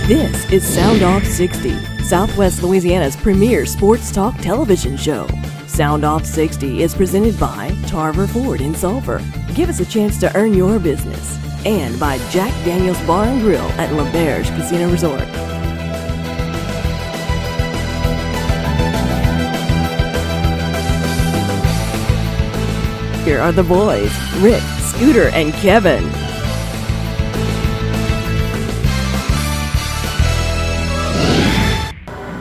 This is Sound Off 60, Southwest Louisiana's premier sports talk television show. Sound Off 60 is presented by Tarver Ford in Sulphur. Give us a chance to earn your business. And by Jack Daniel's Bar and Grill at Lauberge Casino Resort. Here are the boys, Rick, Scooter, and Kevin.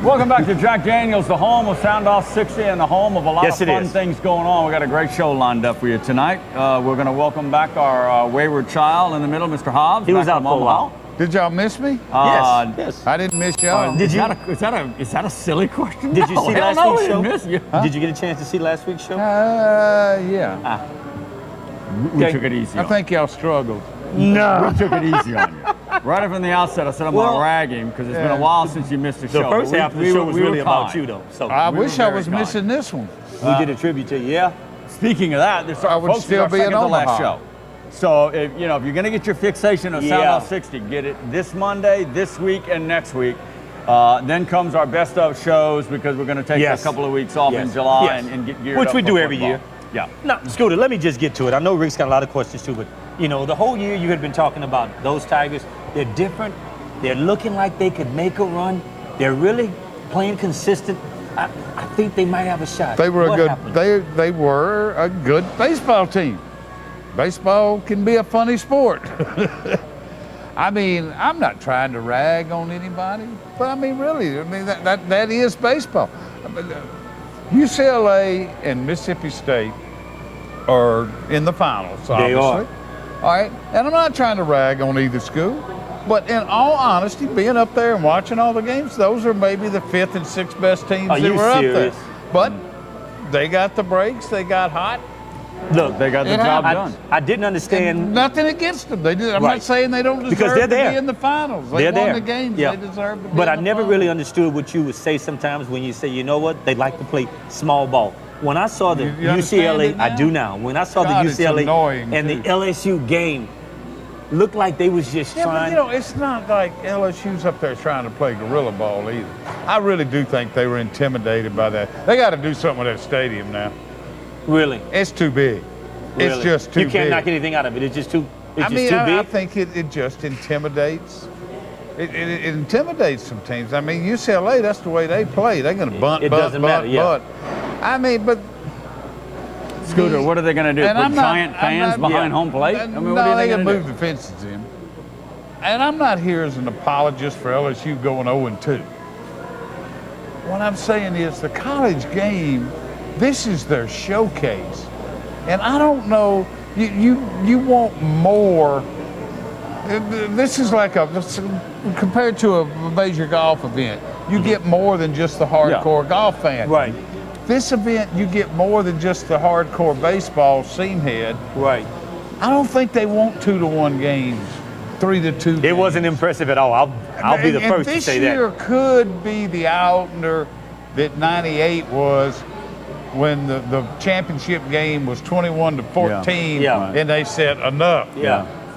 Welcome back to Jack Daniel's, the home of Sound Off 60 and the home of a lot of fun things going on. We got a great show lined up for you tonight. We're going to welcome back our wayward child in the middle, Mr. Hobbs. He was out for a while. Did y'all miss me? Yes. I didn't miss y'all. Is that a silly question? Did you see last week's show? Miss you. Did you get a chance to see last week's show? Yeah. We took it easy. I think y'all struggled. No. We took it easy on you. Right from the outset, I said I'm going to rag him because it's been a while since you missed a show. The first half of the show was really about you, though. So I wish I was missing this one. We did a tribute to you, yeah. Speaking of that, I would still be in Omaha. Last show. So if you're going to get your fixation of Sound Off 60, get it this Monday, this week, and next week. Then comes our best of shows because we're going to take a couple of weeks off in July and get geared up. Which we do every year. Yeah. Now, Scooter, let me just get to it. I know Rick's got a lot of questions too, but the whole year you had been talking about those Tigers. They're different. They're looking like they could make a run. They're really playing consistent. I think they might have a shot. They were they were a good baseball team. Baseball can be a funny sport. I mean, I'm not trying to rag on anybody, but really, that is baseball. UCLA and Mississippi State are in the finals, obviously. They are. All right, and I'm not trying to rag on either school, but in all honesty, being up there and watching all the games, those are maybe the 5th and 6th best teams that were up there. But they got the breaks, they got hot. Look, they got the job done. I didn't understand. And nothing against them. They did. I'm not saying they don't deserve to be in the finals. They won the games. They deserve to be. But I never really understood what you would say sometimes when you say, you know what, they like to play small ball. When I saw the UCLA, I do now. When I saw the UCLA and the LSU game, looked like they was just trying. But it's not like LSU's up there trying to play gorilla ball either. I really do think they were intimidated by that. They got to do something with that stadium now. Really? It's too big. Really? It's just too big. You can't knock anything out of it. It's just too. It's just too big. I think it just intimidates. It intimidates some teams. UCLA, that's the way they play. They're going to bunt. But Scooter, what are they going to do? Put giant fans behind home plate? No, they're going to move the fences in. And I'm not here as an apologist for LSU going 0-2. What I'm saying is the college game, this is their showcase. And I don't know, you want more. This is like compared to a major golf event, you get more than just the hardcore golf fan. Right. This event, you get more than just the hardcore baseball seam head. Right. I don't think they want 2-1 games, 3-2 games. It wasn't impressive at all. I'll be the first to say that. This year could be the opener that 98 was when the championship game was 21-14 and they said enough.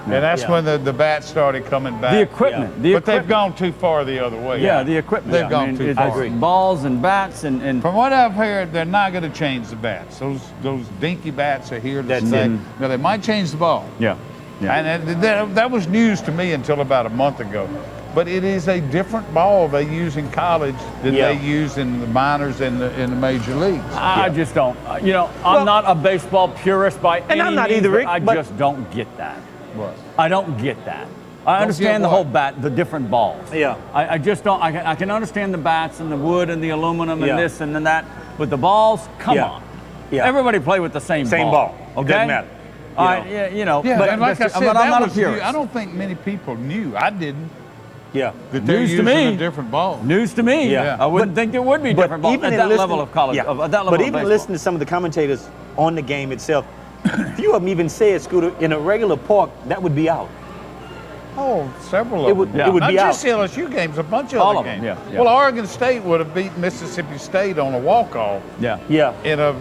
And that's when the bats started coming back. The equipment. But they've gone too far the other way. Yeah, the equipment. They've gone too far. I agree. Balls and bats and from what I've heard, they're not going to change the bats. Those dinky bats are here to stay. Now, they might change the ball. Yeah. And that was news to me until about a month ago. But it is a different ball they use in college than they use in the minors and in the major leagues. I just don't. I'm not a baseball purist by any means. And I'm not either, Rick. I just don't get that. What? I don't get that. I understand the whole bat, the different balls. Yeah. I just don't. I can understand the bats and the wood and the aluminum and this and then that. But the balls, come on. Yeah. Everybody play with the same ball. Okay? Doesn't matter. But like I said, I'm not a purist. I don't think many people knew. I didn't. Yeah. That they're using a different ball. News to me. Yeah. I wouldn't think there would be different balls at that level of college. Yeah. At that level but of even baseball. listening to some of the commentators on the game itself, a few of them even said, Scooter, in a regular park, that would be out. Oh, several of them. It would Not be just out. LSU games, a bunch of all other of games. them. Well, Oregon State would have beaten Mississippi State on a walk-off. Yeah. In a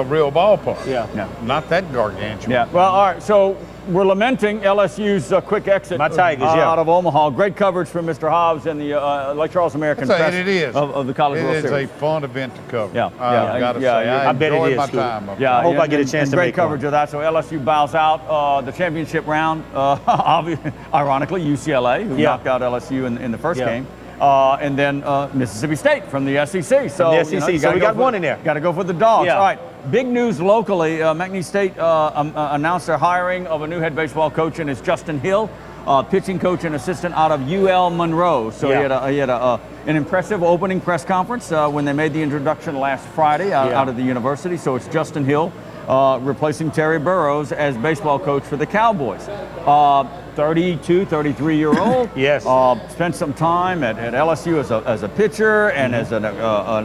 real ballpark. Yeah. Not that gargantuan. Yeah. Well, all right. So we're lamenting LSU's quick exit My Tigers, out of Omaha. Great coverage from Mr. Hobbs and the Lake Charles American Press it is. Of the College World Series. It is a fun event to cover. Yeah, I gotta say, I bet it enjoyed is, my Scooter. time up Yeah, I hope I get a and chance to great make coverage one. of that. So LSU bows out the championship round. Ironically, UCLA, who knocked out LSU in the first game. And then Mississippi State from the SEC. So, the SEC. So we got one in there. Got to go for the dogs. Yeah. All right. Big news locally. McNeese State announced their hiring of a new head baseball coach, and it's Justin Hill, pitching coach and assistant out of UL Monroe. So he had an impressive opening press conference when they made the introduction last Friday out of the university. So it's Justin Hill replacing Terry Burrows as baseball coach for the Cowboys. 32, 33-year-old. Yes. Spent some time at LSU as a pitcher and as an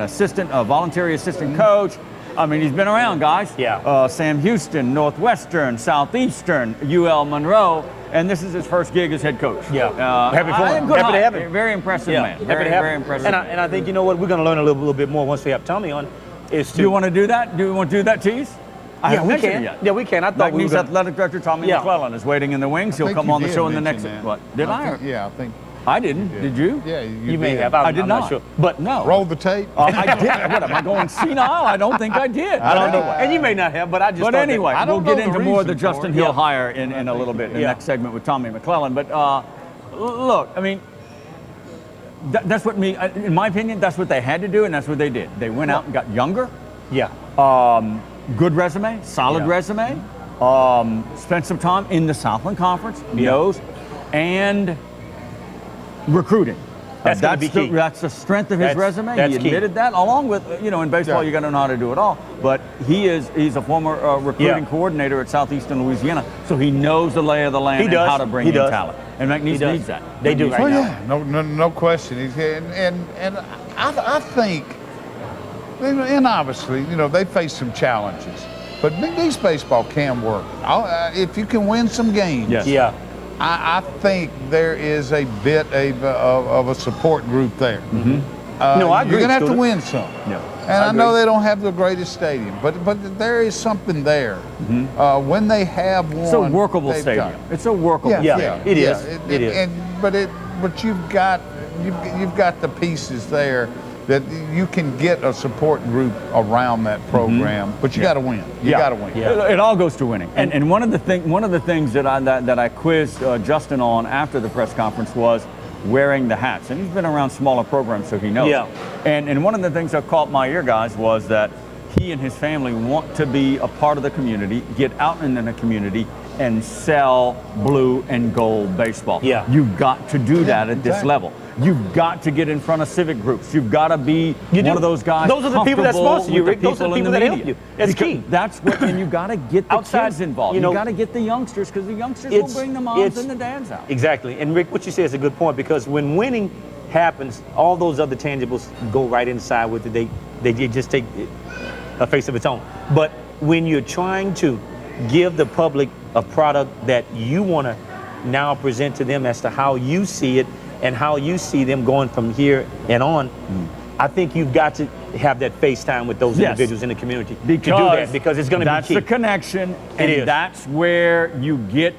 assistant, a voluntary assistant coach. I mean, he's been around, guys. Yeah. Sam Houston, Northwestern, Southeastern, UL Monroe, and this is his first gig as head coach. Yeah. Happy for him. Good Happy to hire. have him. Very impressive man. Happy to have Very him. impressive. And I think, you know what, we're going to learn a little bit more once we have Tommy on. Is to, Do you want to do that? Do you want to do that, tease? I haven't we mentioned can. it yet. Yeah, we can. I thought we were McNeese gonna, Athletic Director Tommy McClellan is waiting in the wings. He'll come on the show in the next. What? Did I? I think. I didn't. Did you? Yeah, you may did. have. I did I'm not. not sure. But No. Roll the tape. I did. What am I going senile? I don't think I did. I don't know. And you may not have, but I just But thought anyway, I we'll don't get know the into more of the reason for Justin it. Hill Yeah. hire in a little bit in the Yeah. next segment with Tommy McClellan. But look, I mean, that's what in my opinion, that's what they had to do, and that's what they did. They went out and got younger. Yeah. Good resume, solid resume. Spent some time in the Southland Conference, knows, and recruiting. That's gonna be key. That's the strength of his resume. That's He key. admitted that, along with, in baseball, you got to know how to do it all. But he's a former recruiting coordinator at Southeastern Louisiana, so he knows the lay of the land and how to bring in talent. And McNeese needs that. They do right now. Yeah, no question. And I think, and obviously, they face some challenges, but McNeese baseball can work. If you can win some games. Yes. Yeah. I think there is a bit of a support group there. No, I agree. You're going to have to Scooter. win some. Yeah. And I know they don't have the greatest stadium, but there is something there. When they have one, It's a workable they've stadium. got- It's a workable stadium. It is. It is. But you've got the pieces there that you can get a support group around that program. But you got to win. You got to win. Yeah. It all goes to winning. And one of the things that I quizzed Justin on after the press conference was wearing the hats. And he's been around smaller programs, so he knows. Yeah. And one of the things that caught my ear, guys, was that he and his family want to be a part of the community, get out in the community, and sell blue and gold baseball. Yeah. You've got to do that at this exactly. level. You've got to get in front of civic groups. You've got to be one of those guys. Those are the people that comfortable sponsor you, with Rick. Those are the in people that help media. you. That's Because key. That's what, and you got to get the Outside, kids involved. You got to get the youngsters, because the youngsters will bring the moms and the dads out. Exactly. And Rick, what you say is a good point, because when winning happens, all those other tangibles go right inside with it. They just take a face of its own. But when you're trying to give the public a product that you want to now present to them as to how you see it and how you see them going from here and on, I think you've got to have that FaceTime with those individuals in the community to do that, because it's going to be key. That's the connection, and that's where you get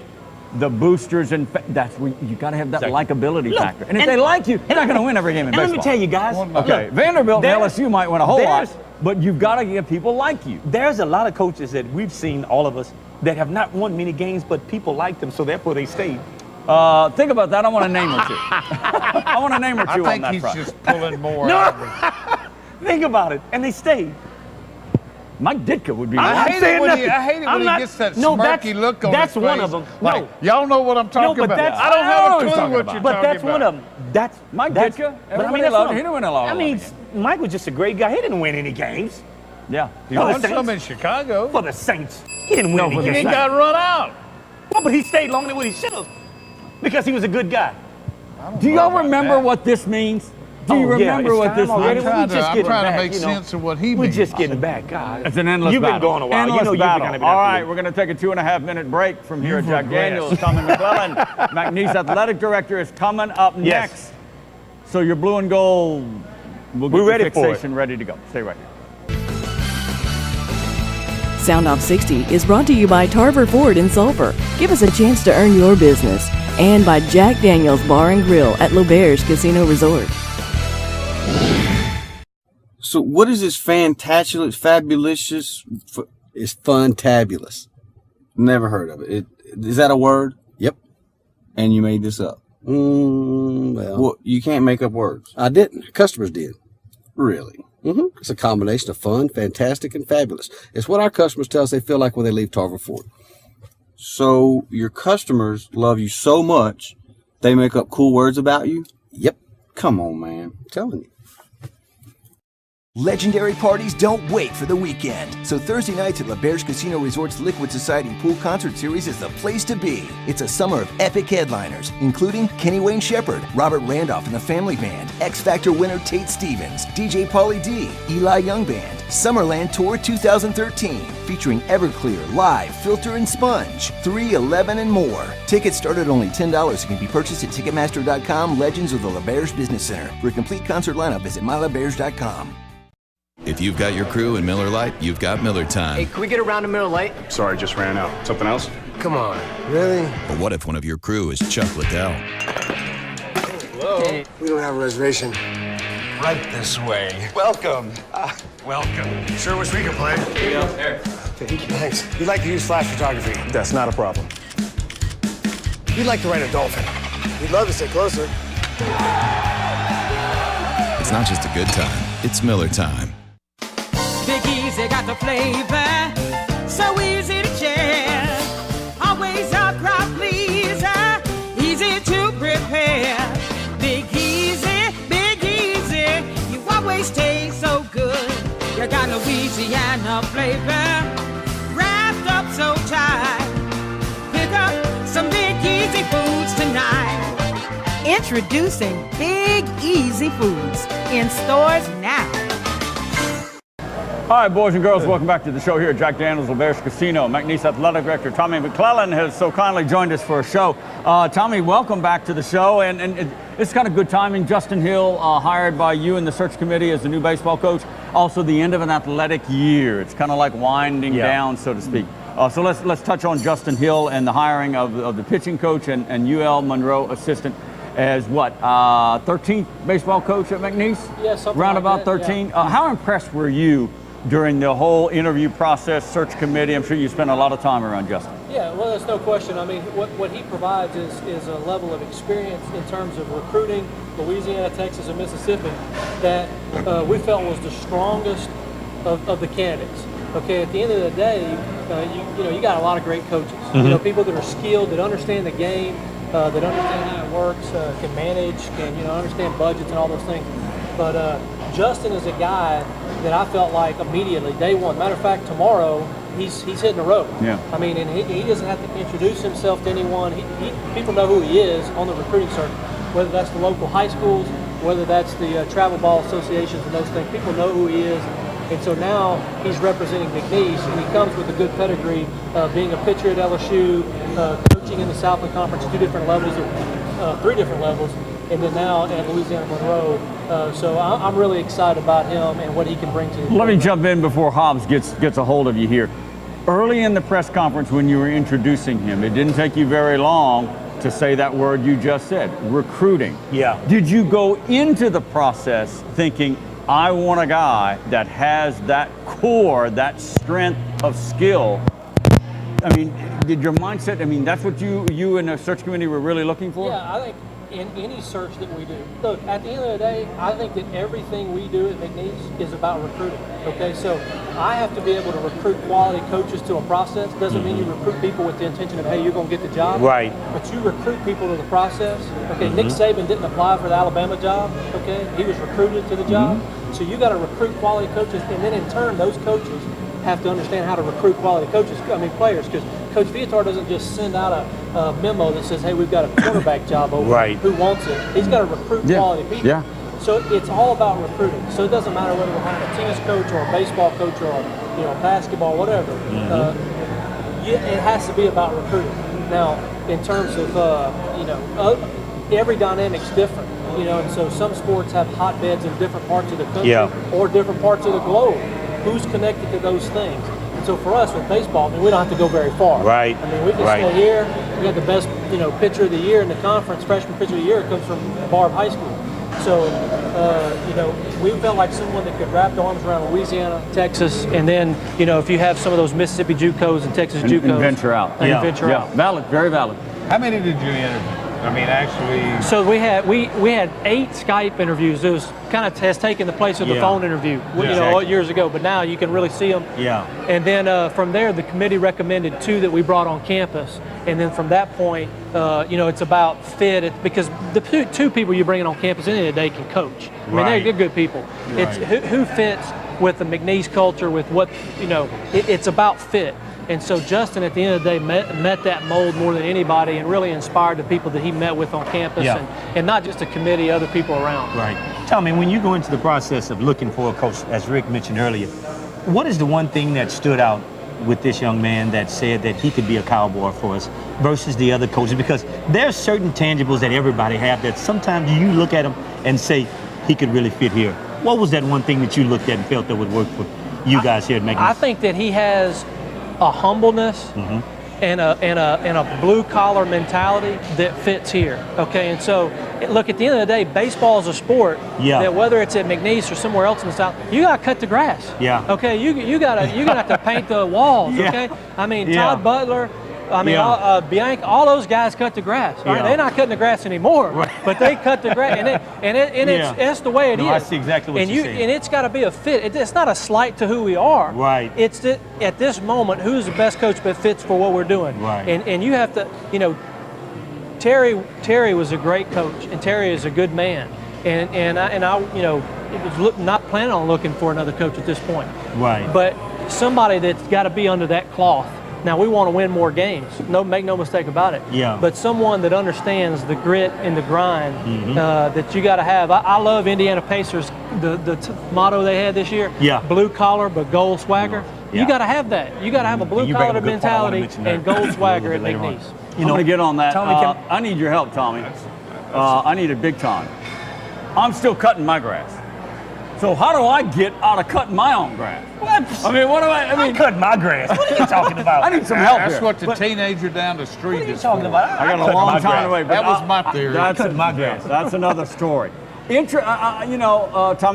the boosters, and that's where you got to have that likability factor. And if they like you, you're not going to win every game in baseball. And let me tell you guys, okay, Vanderbilt and LSU might win a whole lot, but you've got to get people like you. There's a lot of coaches that we've seen, all of us, that have not won many games, but people like them, so therefore they stayed. Think about that. I want a name or two. I want a name or two on that I think he's front. just pulling more out of it. Think about it, and they stayed. Mike Ditka would be. I hate it when he I'm not- gets that no, smirky look on that's his one face. of them. Like, No. y'all know what I'm talking but about. that's- I don't I know have what a he's clue talking what about. you're But talking that's about. one of them. That's Mike that's, Ditka? but I Everybody mean, that's loved one him. of He didn't win a lot I of mean, games. Mike was just a great guy. He didn't win any games Yeah. He Oh, won the some in Saints. Chicago. for the Saints. He didn't win any for the games. He got run out. Well, but he stayed longer than what he should have, because he was a good guy. Do y'all remember what this means? Do you remember what this already. means? We I'm just trying getting to back, make you know. sense of what he We're means. just getting back, God. It's an endless You've battle. been going a while. Endless You know you've battle. been All after right, me. we're going to take a 2.5-minute break from here at You've Jack regressed. Daniels. Tommy McClellan, McNeese Athletic Director, is coming up Yes. next. So your blue and gold, we'll get We're your ready for it. fixation ready to go. Stay right here. Sound Off 60 is brought to you by Tarver Ford in Sulphur. Give us a chance to earn your business. And by Jack Daniel's Bar and Grill at Lauberge Casino Resort. So what is this fantabulous, fabulous? It's funtabulous. Never heard of it. Is that a word? Yep. And you made this up? Well, you can't make up words. I didn't. Customers did. Really? Mm-hmm. It's a combination of fun, fantastic, and fabulous. It's what our customers tell us they feel like when they leave Tarver Ford. So your customers love you so much, they make up cool words about you? Yep. Come on, man. I'm telling you. Legendary parties don't wait for the weekend. So Thursday nights at Lauberge Casino Resort's Liquid Society Pool Concert Series is the place to be. It's a summer of epic headliners, including Kenny Wayne Shepherd, Robert Randolph and the Family Band, X Factor winner Tate Stevens, DJ Pauly D, Eli Young Band, Summerland Tour 2013, featuring Everclear, Live, Filter and Sponge, 311 and more. Tickets start at only $10 and can be purchased at Ticketmaster.com, Legends, or the Lauberge Business Center. For a complete concert lineup, visit mylauberge.com. If you've got your crew in Miller Lite, you've got Miller time. Hey, can we get around to Miller Lite? Sorry, just ran out. Something else? Come on. Really? But what if one of your crew is Chuck Liddell? Hello. Hey. We don't have a reservation. Right this way. Welcome. Welcome. Sure wish we could play. Here you go. There. Thank you. Thanks. We'd like to use flash photography. That's not a problem. We'd like to ride a dolphin. We'd love to sit closer. It's not just a good time, it's Miller time. Big Easy got the flavor, so easy to share. Always a crowd pleaser, easy to prepare. Big Easy, you always taste so good. You got Louisiana flavor, wrapped up so tight. Pick up some Big Easy foods tonight. Introducing Big Easy Foods in stores now. All right, boys and girls, welcome back to the show here at Jack Daniel's Lauberge Casino. McNeese Athletic Director Tommy McClellan has so kindly joined us for a show. Tommy, welcome back to the show. And it's kind of good timing. Justin Hill hired by you and the search committee as the new baseball coach. Also, the end of an athletic year. It's kind of like winding down, so to speak. So let's touch on Justin Hill and the hiring of the pitching coach and UL Monroe assistant as what, 13th baseball coach at McNeese? Yeah, something round like about that, 13. yeah. How impressed were you during the whole interview process, search committee? I'm sure you spent a lot of time around Justin. Yeah, well, there's no question. I mean, what he provides is a level of experience in terms of recruiting Louisiana, Texas, and Mississippi that we felt was the strongest of the candidates. Okay, at the end of the day, you got a lot of great coaches. Mm-hmm. You know, people that are skilled, that understand the game, that understand how it works, can manage, can understand budgets and all those things. But Justin is a guy that I felt like immediately, day one. Matter of fact, tomorrow he's hitting the road. Yeah. I mean, and he doesn't have to introduce himself to anyone. People know who he is on the recruiting circuit, whether that's the local high schools, whether that's the travel ball associations and those things. People know who he is. And so now he's representing McNeese, and he comes with a good pedigree, being a pitcher at LSU, coaching in the Southland Conference, 3 different levels, and then now at Louisiana Monroe. So I'm really excited about him and what he can bring to the Let me program. jump in before Hobbs gets a hold of you here. Early in the press conference when you were introducing him, it didn't take you very long to say that word you just said, recruiting. Yeah. Did you go into the process thinking, I want a guy that has that core, that strength of skill? I mean, did your mindset, that's what you and the search committee were really looking for? Yeah, I think in any search that we do, look, at the end of the day, I think that everything we do at McNeese is about recruiting, okay? So I have to be able to recruit quality coaches to a process. Doesn't mean you recruit people with the intention of, hey, you're going to get the job. Right. But you recruit people to the process. Okay, Nick Saban didn't apply for the Alabama job, okay? He was recruited to the job. So you got to recruit quality coaches, and then in turn, those coaches have to understand how to recruit quality players, because Coach Viator doesn't just send out a memo that says, hey, we've got a quarterback job over. Right. Who wants it? He's got to recruit quality people. Yeah. So it's all about recruiting. So it doesn't matter whether we're hiring a tennis coach or a baseball coach or basketball, whatever. It has to be about recruiting. Now, in terms of every dynamic's different. And so some sports have hotbeds in different parts of the country or different parts of the globe. Who's connected to those things? And So for us with baseball, I mean, we don't have to go very far. Right. I mean, we can stay here. We got the best, pitcher of the year in the conference. Freshman pitcher of the year comes from Barb High School. So, we felt like someone that could wrap the arms around Louisiana, Texas, and then, if you have some of those Mississippi JUCOs and Texas JUCOs. And venture out. And venture out. Valid, very valid. How many did you interview? I mean, actually. So we had 8 Skype interviews. It was kind of has taken the place of the phone interview, years ago. But now you can really see them. Yeah. And then from there, the committee recommended 2 that we brought on campus. And then from that point, it's about fit. Because the 2 people you're bringing on campus in the day can coach. I mean, they're good people. Right. It's who fits with the McNeese culture, with what it's about fit. And so Justin, at the end of the day, met that mold more than anybody, and really inspired the people that he met with on campus, and not just the committee, other people around. Right. Tell me, when you go into the process of looking for a coach, as Rick mentioned earlier, what is the one thing that stood out with this young man that said that he could be a cowboy for us versus the other coaches? Because there's certain tangibles that everybody have that sometimes you look at him and say, he could really fit here. What was that one thing that you looked at and felt that would work for you guys here at McNeese? I think that he has a humbleness and a blue collar mentality that fits here. Okay, and so look, at the end of the day, baseball is a sport that whether it's at McNeese or somewhere else in the South, you gotta cut the grass. Yeah. Okay, you're gonna have to paint the walls. Okay, I mean Todd Butler. I mean, Bianca, all those guys cut the grass. Right? They're not cutting the grass anymore, but they cut the grass, and it's the way it is. I see exactly what you're saying. And it's got to be a fit. It's not a slight to who we are. Right. It's that at this moment, who's the best coach that fits for what we're doing. Right. And you have to, Terry was a great coach, and Terry is a good man, and I was not planning on looking for another coach at this point. Right. But somebody that's got to be under that cloth. Now, we want to win more games. Make no mistake about it. Yeah. But someone that understands the grit and the grind that you got to have. I love Indiana Pacers, the motto they had this year. Yeah. Blue collar, but gold swagger. Yeah. You got to have that. You got to have a blue collar mentality and gold swagger at McNeese. I'm going to get on that. Tommy, I need your help, Tommy. I need it big time. I'm still cutting my grass. So how do I get out of cutting my own grass? What? I mean, I cutting my grass. What are you talking about? I need some help That's here. what the teenager down the street is talking for. about? I got a long time to wait. That was my theory. That's my grass. That's another story. Tommy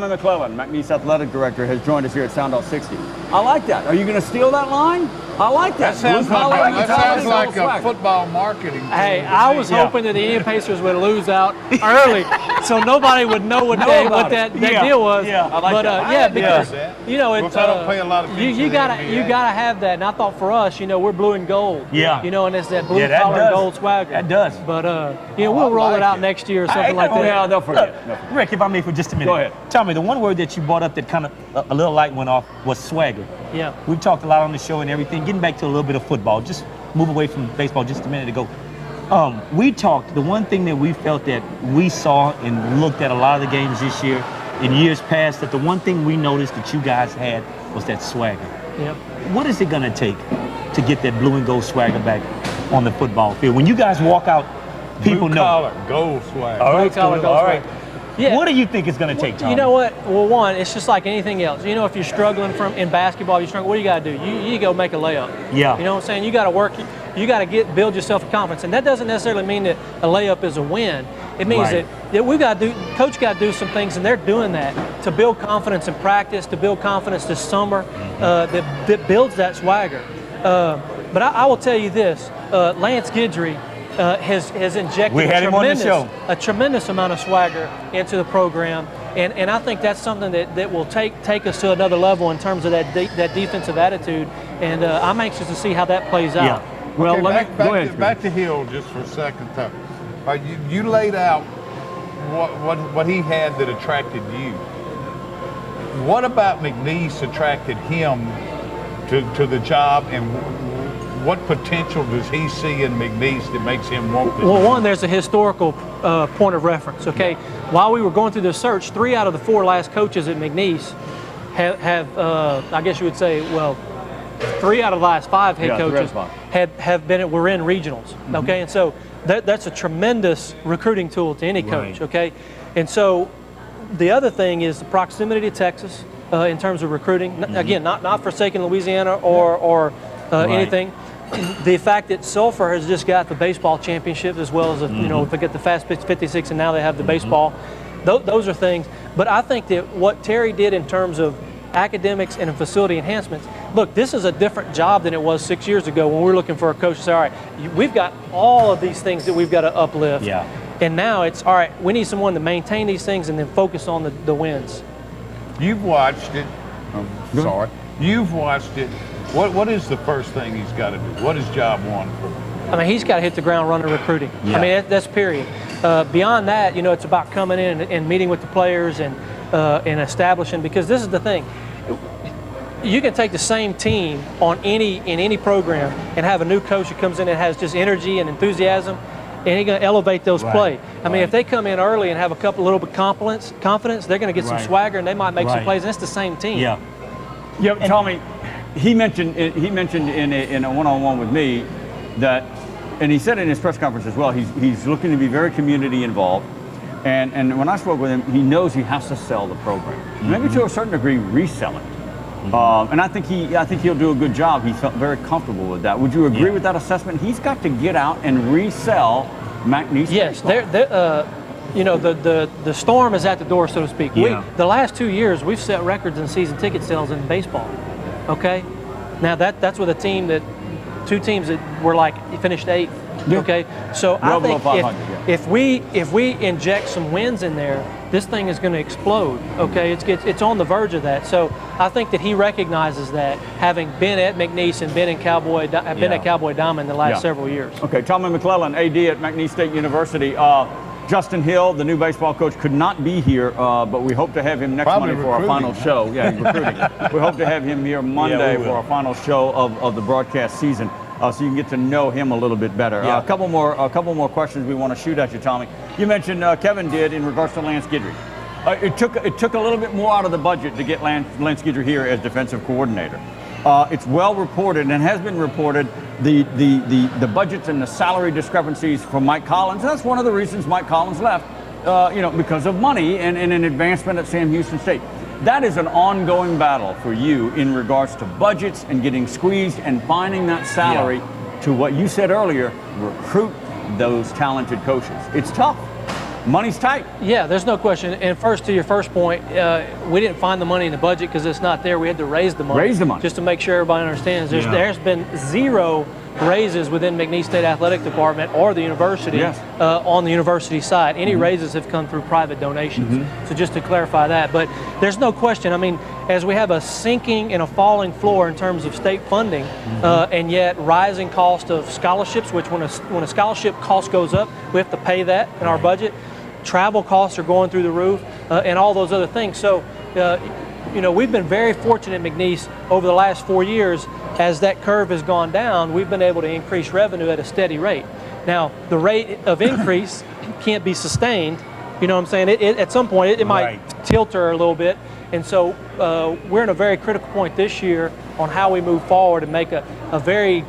McClellan, McNeese Athletic Director, has joined us here at Sound Off 60. I like that. Are you going to steal that line? I like that. That sounds like a football marketing tool. Hey, I was hoping that the Indiana Pacers would lose out early, so nobody would know what that deal was. Yeah, I like that. Because it's I don't pay a lot of you gotta have that. And I thought for us, we're blue and gold. Yeah. And it's that blue collar and gold swagger. That does. But we'll roll it out next year or something like that. Yeah, they'll forget. Rick, if I may for just a minute. Go ahead. Tell me, the one word that you brought up that kind of a little light went off was swagger. Yeah. We've talked a lot on the show and everything. Getting back to a little bit of football, just move away from baseball just a minute ago. We talked, the one thing that we felt that we saw and looked at a lot of the games this year, in years past, that the one thing we noticed that you guys had was that swagger. Yep. What is it going to take to get that blue and gold swagger back on the football field? When you guys walk out, people Blue know. collar, gold swag. All right, Blue collar, gold all right. swag. Yeah. What do you think it's going to take, Tom? You know what? Well, one, it's just like anything else. If you're struggling in basketball, what do you got to do? You go make a layup. Yeah. You know what I'm saying? You got to work. You got to build yourself a confidence, and that doesn't necessarily mean that a layup is a win. It means that we got to do. Coach got to do some things, and they're doing that to build confidence in practice, to build confidence this summer, that builds that swagger. But I will tell you this: Lance Guidry has injected a tremendous amount of swagger into the program, and I think that's something that will take us to another level in terms of that defensive attitude, and I'm anxious to see how that plays out. Yeah. Well, okay, back to Hill just for a second, though. You laid out what he had that attracted you. What about McNeese attracted him to the job, and what potential does he see in McNeese that makes him want this? Well, one, there's a historical point of reference, okay? Yeah. While we were going through this search, 3 out of the 4 last coaches at McNeese have I guess you would say, 3 out of the last 5 head coaches were in regionals, okay? And so that's a tremendous recruiting tool to any coach, okay? And so the other thing is the proximity to Texas. in terms of recruiting. Again, not forsaking Louisiana or anything. The fact that Sulphur has just got the baseball championship as well as they get the Fast Pitch 56 and now they have the baseball. Those are things. But I think that what Terry did in terms of academics and facility enhancements, look, this is a different job than it was 6 years ago when we were looking for a coach to say, all right, we've got all of these things that we've got to uplift. Yeah. And now it's, all right, we need someone to maintain these things and then focus on the wins. You've watched it. Sorry. You've watched it. What is the first thing he's got to do? What is job one for him? I mean, he's got to hit the ground running recruiting. Yeah. I mean, that's period. Beyond that, it's about coming in and meeting with the players and establishing, because this is the thing. You can take the same team in any program and have a new coach who comes in and has just energy and enthusiasm, and he's going to elevate those play. I mean, if they come in early and have a little bit confidence, they're going to get some swagger and they might make some plays. And it's the same team. Yeah. Yeah, Tommy, he mentioned in a one-on-one with me that, and he said in his press conference as well, he's looking to be very community involved. And when I spoke with him, he knows he has to sell the program. Maybe to a certain degree, resell it. And I think he'll do a good job. He felt very comfortable with that. Would you agree with that assessment? He's got to get out and resell McNeese. Yes, the storm is at the door, so to speak. Yeah. The last 2 years, we've set records in season ticket sales in baseball. Okay, now that's with two teams that were finished 8th. Yeah. Okay, so I think if we inject some wins in there, this thing is going to explode. Okay, it's on the verge of that. So I think that he recognizes that, having been at McNeese and been at Cowboy Diamond the last several years. Okay, Tommy McClellan, AD at McNeese State University. Justin Hill, the new baseball coach, could not be here, but we hope to have him next Monday for our final show. Yeah, he's recruiting. We hope to have him here Monday for our final show of the broadcast season, so you can get to know him a little bit better. A couple more questions we want to shoot at you, Tommy. You mentioned Kevin did in regards to Lance Guidry. It took a little bit more out of the budget to get Lance Guidry here as defensive coordinator. It's well reported and has been reported the budgets and the salary discrepancies from Mike Collins. And that's one of the reasons Mike Collins left, because of money and an advancement at Sam Houston State. That is an ongoing battle for you in regards to budgets and getting squeezed and finding that salary to what you said earlier, recruit those talented coaches. It's tough. Money's tight. Yeah, there's no question. And first, to your first point, we didn't find the money in the budget because it's not there. We had to raise the money. Raise the money. Just to make sure everybody understands. There's been 0 raises within McNeese State Athletic Department or the university on the university side. Any raises have come through private donations. So just to clarify that. But there's no question. I mean, as we have a sinking and a falling floor in terms of state funding, and yet rising cost of scholarships, which when a scholarship cost goes up, we have to pay that in our budget. Travel costs are going through the roof, and all those other things. So, we've been very fortunate at McNeese over the last 4 years. As that curve has gone down, we've been able to increase revenue at a steady rate. Now, the rate of increase can't be sustained. You know what I'm saying? At some point, it might tilt her a little bit. And so we're in a very critical point this year on how we move forward and make a very,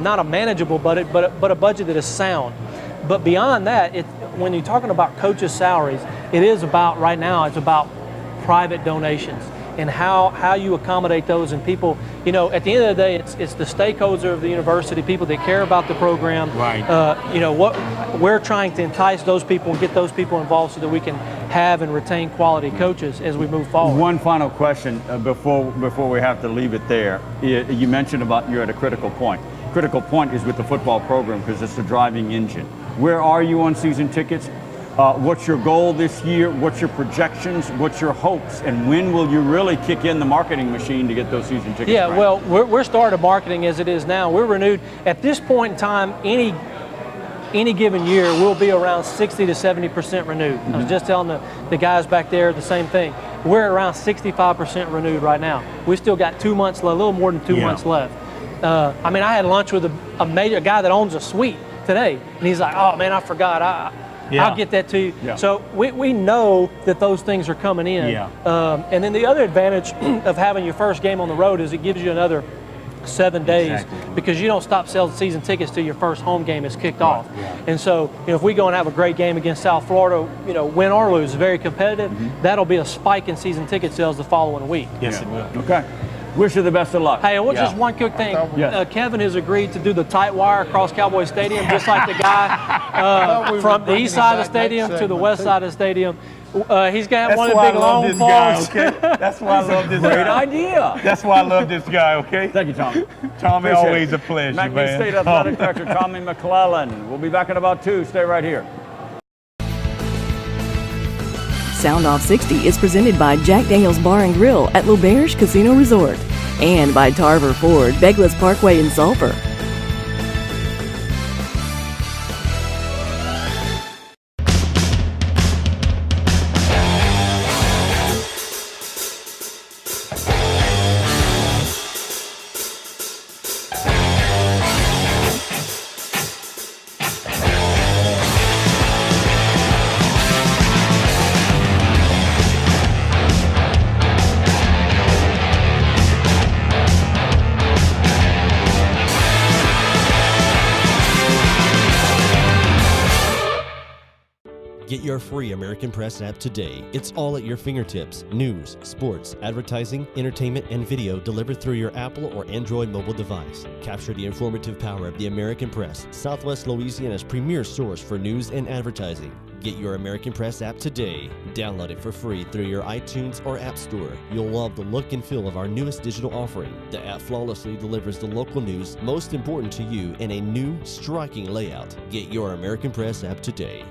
not a manageable budget, but a budget that is sound. But beyond that, when you're talking about coaches' salaries, it is about, right now, it's about private donations and how you accommodate those. And people, at the end of the day, it's the stakeholders of the university, people that care about the program. Right. What we're trying to entice those people and get those people involved so that we can have and retain quality coaches as we move forward. One final question before we have to leave it there. You mentioned about you're at a critical point. Critical point is with the football program because it's the driving engine. Where are you on season tickets? What's your goal this year? What's your projections? What's your hopes? And when will you really kick in the marketing machine to get those season tickets? Yeah, well, we're started marketing as it is now. We're renewed. At this point in time, any given year, we'll be around 60 to 70% renewed. I was just telling the guys back there the same thing. We're around 65% renewed right now. We've still got 2 months left, a little more than 2 months left. I had lunch with a guy that owns a suite today, and he's like, "Oh man, I forgot. I'll get that to you." Yeah. So we know that those things are coming in. Yeah. And then the other advantage of having your first game on the road is it gives you another 7 days because you don't stop selling season tickets till your first home game is kicked off. And so, if we go and have a great game against South Florida, win or lose, very competitive, that'll be a spike in season ticket sales the following week. Yes, it will. Okay. Wish you the best of luck. Hey, and just one quick thing. Kevin has agreed to do the tight wire across Cowboy Stadium, just like the guy from the east side of the stadium to the west side of the stadium. He's got one of the big long poles. Okay? That's why I love this guy. Great idea. That's why I love this guy, okay? Thank you, Tommy. Tommy, always a pleasure, McNeese man. State Athletic Director Tommy McClellan. We'll be back in about 2. Stay right here. Sound Off 60 is presented by Jack Daniel's Bar and Grill at Lauberge Casino Resort and by Tarver Ford, Beglis Parkway in Sulphur. Get your free American Press app today. It's all at your fingertips. News, sports, advertising, entertainment, and video delivered through your Apple or Android mobile device. Capture the informative power of the American Press, Southwest Louisiana's premier source for news and advertising. Get your American Press app today. Download it for free through your iTunes or App Store. You'll love the look and feel of our newest digital offering. The app flawlessly delivers the local news most important to you in a new, striking layout. Get your American Press app today.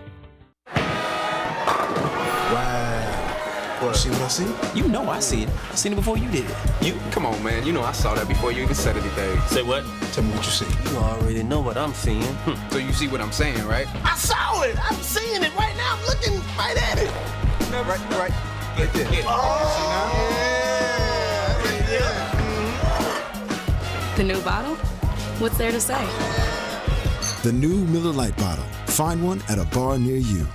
Wow. You see what I see? You know I see it. I seen it before you did it. Come on, man. You know I saw that before you even said anything. Say what? Tell me what you see. You already know what I'm seeing. So you see what I'm saying, right? I saw it. I'm seeing it right now. I'm looking right at it. No, right there. Get it. Oh, yeah. The new bottle? What's there to say? The new Miller Lite bottle. Find one at a bar near you.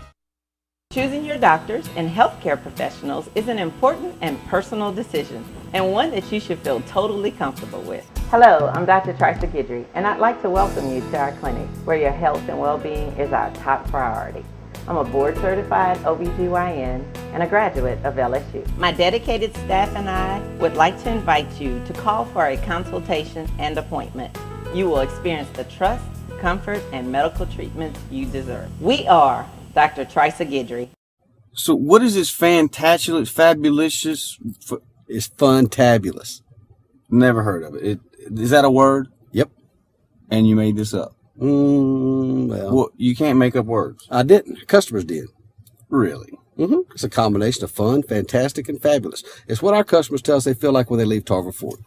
Choosing your doctors and healthcare professionals is an important and personal decision, and one that you should feel totally comfortable with. Hello, I'm Dr. Trisa Guidry, and I'd like to welcome you to our clinic, where your health and well-being is our top priority. I'm a board-certified OBGYN and a graduate of LSU. My dedicated staff and I would like to invite you to call for a consultation and appointment. You will experience the trust, comfort, and medical treatments you deserve. We are Dr. Trisa Guidry. So what is this fantabulous, fabulous? It's funtabulous. Never heard of it. Is that a word? Yep. And you made this up? Well, you can't make up words. I didn't. Customers did. Really? Mm-hmm. It's a combination of fun, fantastic, and fabulous. It's what our customers tell us they feel like when they leave Tarver Ford.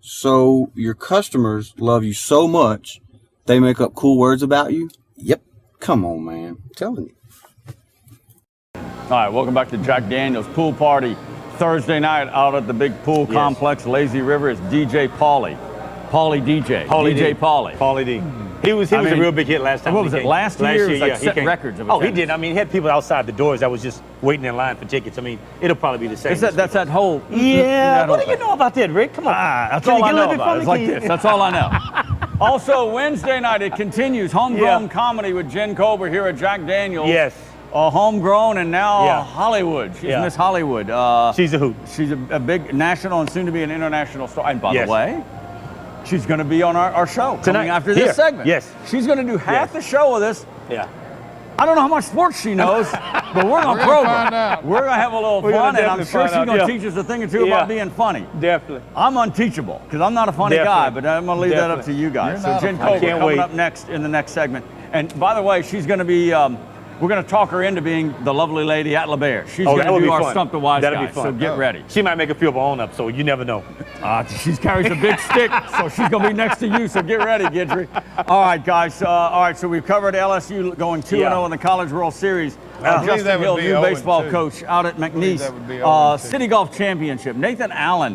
So your customers love you so much, they make up cool words about you? Yep. Come on, man. I'm telling you. All right, welcome back to Jack Daniel's Pool Party. Thursday night out at the big pool complex, Lazy River, is DJ Pauly. Pauly DJ. DJ Pauly. Pauly D. He was a real big hit last time. What was it, last year? He set came. records of attendance. He did. I mean, he had people outside the doors that was just waiting in line for tickets. I mean, it'll probably be the same. That's that whole... Yeah. What do you know about that, Rick? Come on. That's all I know about it. It's like this. That's all I know. Also, Wednesday night, it continues. Homegrown comedy with Jen Colbert here at Jack Daniel's. Yes. Homegrown and now Hollywood. She's Miss Hollywood. She's a hoot. She's a big national and soon to be an international star. And by the way, she's going to be on our show tonight after this segment. Yes. She's going to do half the show with us. Yeah. I don't know how much sports she knows, but we're going to probe her. We're going to have a little fun, and I'm sure she's going to teach us a thing or two about being funny. Definitely. I'm unteachable because I'm not a funny guy, but I'm going to leave that up to you guys. So Jen Colbert coming up next in the next segment. And by the way, she's going to be, we're going to talk her into being the lovely lady at Lauberge. She's going to do our Stump the Wise Guy, so get ready. She might make a few of her own up, so you never know. She carries a big stick, so she's going to be next to you, so get ready, Guidry. All right, guys. So we've covered LSU going 2-0 in the College World Series. Justin Hill, new baseball coach out at McNeese. City Golf Championship. Nathan Allen,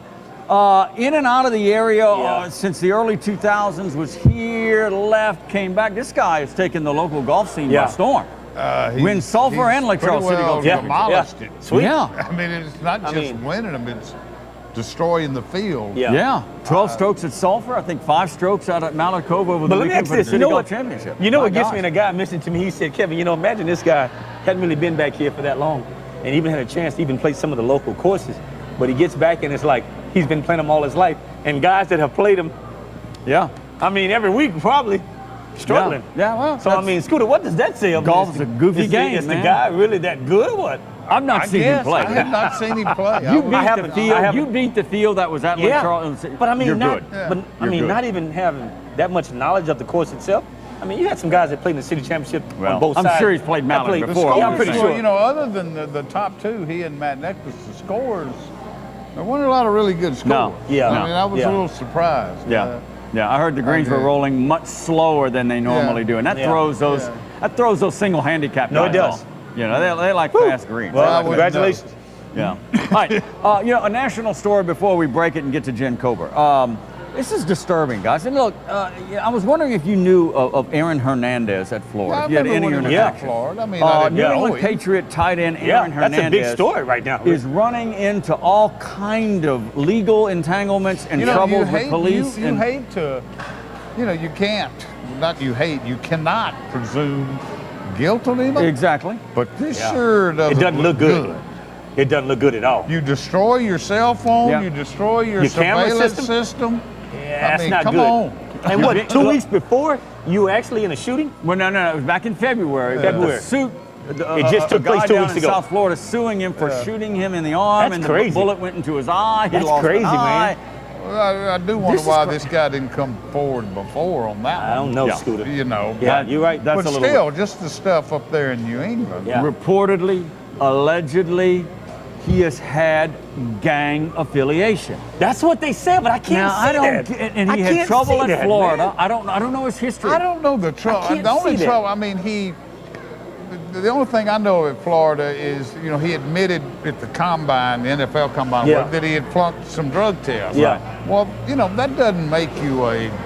in and out of the area since the early 2000s, was here, left, came back. This guy has taken the local golf scene by storm. Win Sulphur and Lake Charles City Golf Championship. Demolished it. Sweet. I mean, it's not just winning them. It's destroying the field. Yeah. 12 strokes at Sulphur. I think 5 strokes out at Mount Cove over the weekend for the City Golf Championship. You know what gets me? And a guy mentioned to me, he said, Kevin, imagine this guy hadn't really been back here for that long and even had a chance to even play some of the local courses. But he gets back and it's like he's been playing them all his life. And guys that have played them, every week probably struggling. Yeah, well. So, Scooter, what does that say? Golf is a goofy game, Is the guy really that good or what? I've not seen him play. I have not seen him play. You beat the field that was at Lake Charles. But you're not, good. but not even having that much knowledge of the course itself. You had some guys that played in the city championship on both sides. I'm sure he's played Mallet before. I'm pretty sure. Other than the top two, he and Matt Nicholas, the scores, there weren't a lot of really good scores. I was a little surprised. Yeah, I heard the greens were rolling much slower than they normally do, and that throws those single handicap guys off. They like fast greens. Well, congratulations. Yeah. All right. A national story before we break it and get to Jen Kober. This is disturbing, guys. And look, I was wondering if you knew of Aaron Hernandez at Florida. If you had any interaction. Florida. New England Patriot tight end Aaron Hernandez. That's a big story right now. Is running into all kind of legal entanglements and troubles with police. You hate to, you can't. You cannot presume guilt on anybody. Exactly. But this sure doesn't look good. It doesn't look good at all. You destroy your cell phone. You destroy your surveillance system. Yeah, that's not come good. on. And what, 2 weeks before, you were actually in a shooting? Well, no, it was back in February. The suit. It just took place 2 weeks ago. South Florida suing him for shooting him in the arm, That's and crazy. the bullet went into his eye. That's crazy, man. Well, I do wonder why this guy didn't come forward before on that one. I don't know, Scooter. Yeah, you're right. That's but still, just the stuff up there in New England. Yeah. Reportedly, allegedly, he has had gang affiliation. That's what they said, but I can't see that. And he had trouble in Florida. I don't know his history. I don't know the trouble. The only trouble, the only thing I know of Florida is, he admitted at the combine, the NFL combine, that he had flunked some drug tests. Yeah. Well, that doesn't make you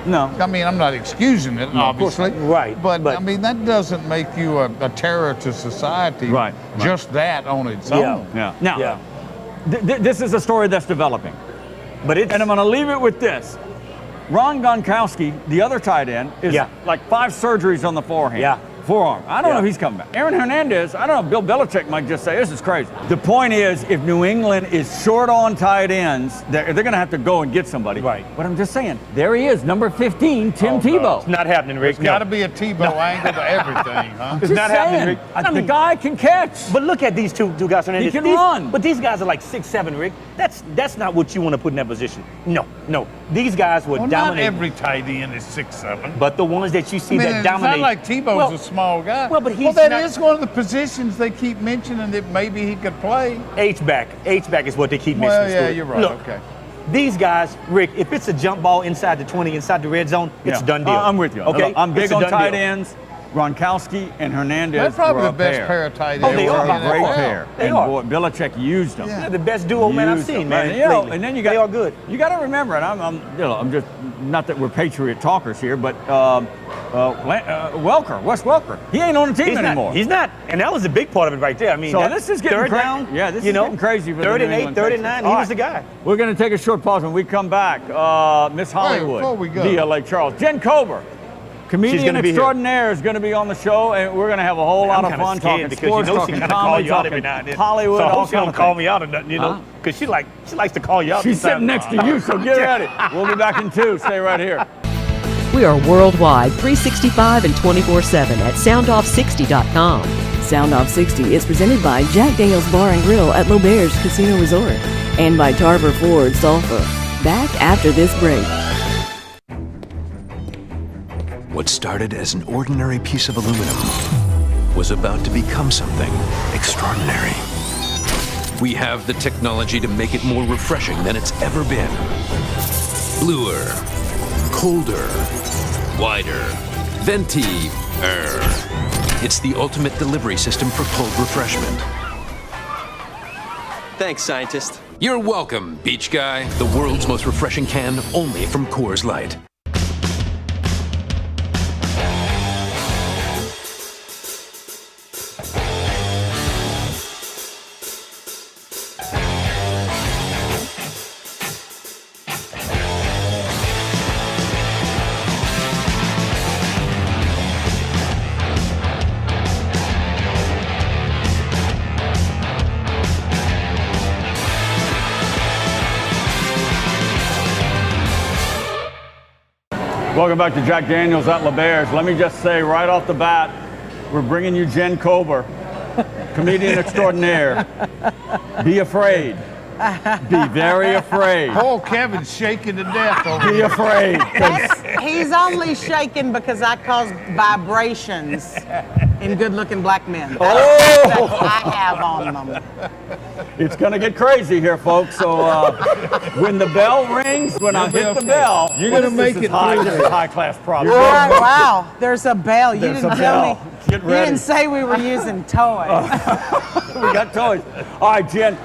No. I'm not excusing it, obviously. Right. But that doesn't make you a terror to society. Right. Just that on its own. Yeah. Now, this is a story that's developing. And I'm going to leave it with this. Ron Gronkowski, the other tight end, is like 5 surgeries on the forearm. I don't know if he's coming back. Aaron Hernandez, I don't know, Bill Belichick might just say, this is crazy. The point is, if New England is short on tight ends, they're going to have to go and get somebody. Right. But I'm just saying, there he is, number 15, Tim Tebow. It's not happening, Rick. There's got to be a Tebow angle to everything, huh? It's not happening, Rick. The guy can catch. But look at these two guys. He can run. But these guys are like 6'7", Rick. That's not what you want to put in that position. No. These guys were dominating. Not every tight end is 6'7". But the ones that you see that dominate. It's not like Tebow's a small guy. Well, but that is one of the positions they keep mentioning that maybe he could play. H-back is what they keep mentioning. Well, yeah, you're right. Look, okay. These guys, Rick, if it's a jump ball inside the 20, inside the red zone, it's a done deal. I'm with you. Okay, I'm big on tight ends. Gronkowski and Hernandez. They're probably were the best pair of tight ends. They were a great pair. They and are. Boy, Belichick used them. They're the best duo I've seen, man. And then they are good. You got to remember, and I'm just not that we're Patriot talkers here, but Wes Welker, he ain't on the team anymore. He's not, and that was a big part of it right there. So this is getting crazy. Yeah, this is getting crazy for third the and New 8, England third Patriots. and 9. He was the guy. We're going to take a short pause. When we come back, Miss Hollywood, before we go, via Lake Charles, Jen Kober. Comedian extraordinaire is going to be on the show, and we're going to have a whole lot of fun talking sports, talking comedy, talking Hollywood. So I hope she don't call me out or nothing, because she likes to call you out. She's sitting next to you, so get ready. We'll be back in 2. Stay right here. We are worldwide, 365 and 24/7 at soundoff60.com. Sound Off 60 is presented by Jack Daniel's Bar and Grill at Lauberge Casino Resort and by Tarver Ford Sulphur. Back after this break. What started as an ordinary piece of aluminum was about to become something extraordinary. We have the technology to make it more refreshing than it's ever been. Bluer, colder, wider, venti-er. It's the ultimate delivery system for cold refreshment. Thanks, scientist. You're welcome, Beach Guy. The world's most refreshing can, only from Coors Light. Welcome back to Jack Daniels at Lauberge. Let me just say right off the bat, we're bringing you Jen Kober, comedian extraordinaire. Be afraid. Be very afraid. Oh, Kevin's shaking to death over Be here. afraid. He's only shaking because I cause vibrations in good-looking black men. That I have on them. It's going to get crazy here, folks. So when the bell rings, when I hit the bell, You're going to make it high. through This this. is high-class problem. Wow, there's a bell. You There's didn't a tell bell. me. Get You ready. didn't say we were using toys. We got toys. All right, Jen.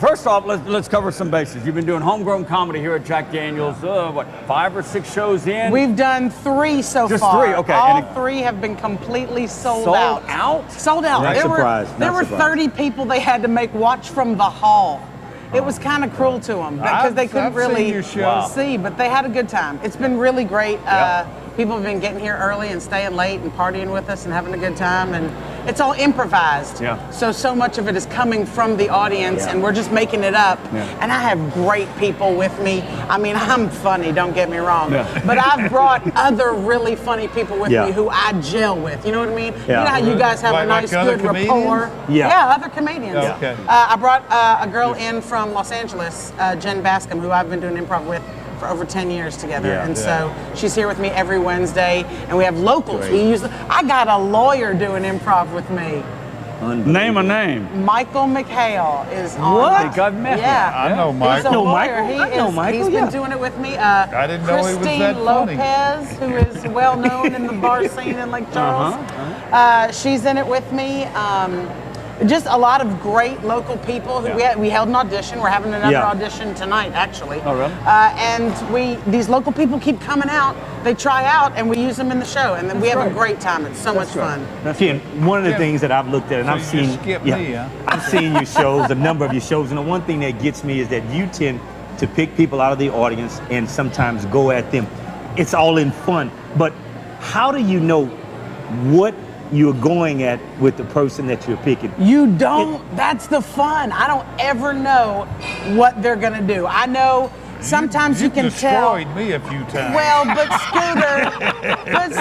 First off, let's cover some bases. You've been doing homegrown comedy here at Jack Daniels. What, 5 or 6 shows in? We've done 3 so Just far. 3, okay. All 3 have been completely sold out. Sold out. Not surprised, There not were surprised. 30 people they had to make watch from the hall. It was kind of cruel to them because they couldn't I've really seen your show. see, but they had a good time. It's been really great. People have been getting here early and staying late and partying with us and having a good time, and it's all improvised. Yeah. So much of it is coming from the audience, and we're just making it up. Yeah. And I have great people with me. I mean, I'm funny, don't get me wrong, Yeah. but I've brought other really funny people with Yeah. me who I gel with. You know what I mean? Yeah. You know how you guys have a Like nice, other good comedians? rapport? Yeah. Other comedians. Okay. I brought a girl in from Los Angeles, Jen Bascom, who I've been doing improv with for over 10 years together. Yeah. And so she's here with me every Wednesday, and we have locals. I got a lawyer doing improv with me. Name a name. Michael McHale is on. What? it. I think I've met him. Yeah. I know He's Michael. a know lawyer. Michael. I know Michael, He's yeah. been doing it with me. I didn't know he was Christine that funny. Lopez, who is well known in the bar scene in Lake Charles. She's in it with me. Just a lot of great local people. Who we held an audition. We're having another audition tonight, actually. Oh, really? And these local people keep coming out. They try out, and we use them in the show, and then we have a great time. It's so much fun. Ken, one of the things that I've looked at, and So I've you seen, just skip me, huh? I've seen your shows, a number of your shows, and the one thing that gets me is that you tend to pick people out of the audience and sometimes go at them. It's all in fun, but how do you know what you're going at with the person that you're picking? You don't. That's the fun. I don't ever know what they're gonna do. I know sometimes you can tell. destroyed me a few times. Well, but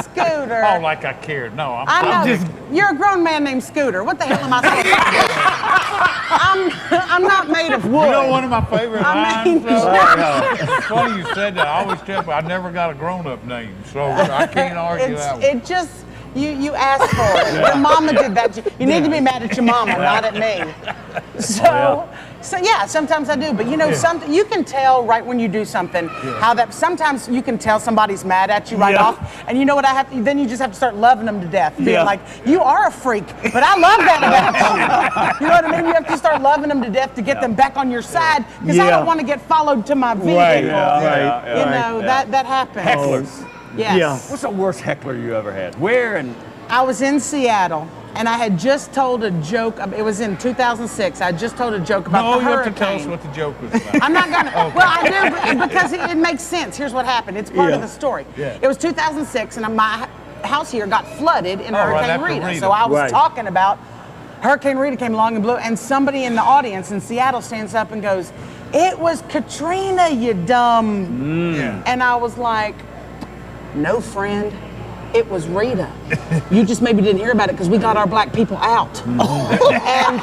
Scooter. Oh, like I cared. No, I know. You're a grown man named Scooter. What the hell am I supposed to do? I'm not made of wood. You know one of my favorite I mean, lines? It's funny you said that. I always tell people I never got a grown-up name, so I can't argue that one. It just. You asked for it. Your mama did that. You need to be mad at your mama, not at me. So yeah, sometimes I do. But you know, you can tell right when you do something how that. Sometimes you can tell somebody's mad at you right off, and you know what I have. Then you just have to start loving them to death. Being like, you are a freak, but I love that about you. You know what I mean? You have to start loving them to death to get them back on your side, because I don't want to get followed to my vehicle. Right. You know that happens. Hecklers. Yes. What's the worst heckler you ever had? Where and? I was in Seattle, and I had just told a joke. It was in 2006. I just told a joke about the you have hurricane. to tell us what the joke was about. I'm not gonna. Well, I do because it makes sense. Here's what happened. It's part of the story. Yeah. It was 2006, and my house here got flooded in Hurricane after Rita. So I was talking about Hurricane Rita came along and blew, and somebody in the audience in Seattle stands up and goes, "It was Katrina, you dumb." And I was like, "No, friend. It was Rita. You just maybe didn't hear about it because we got our black people out." And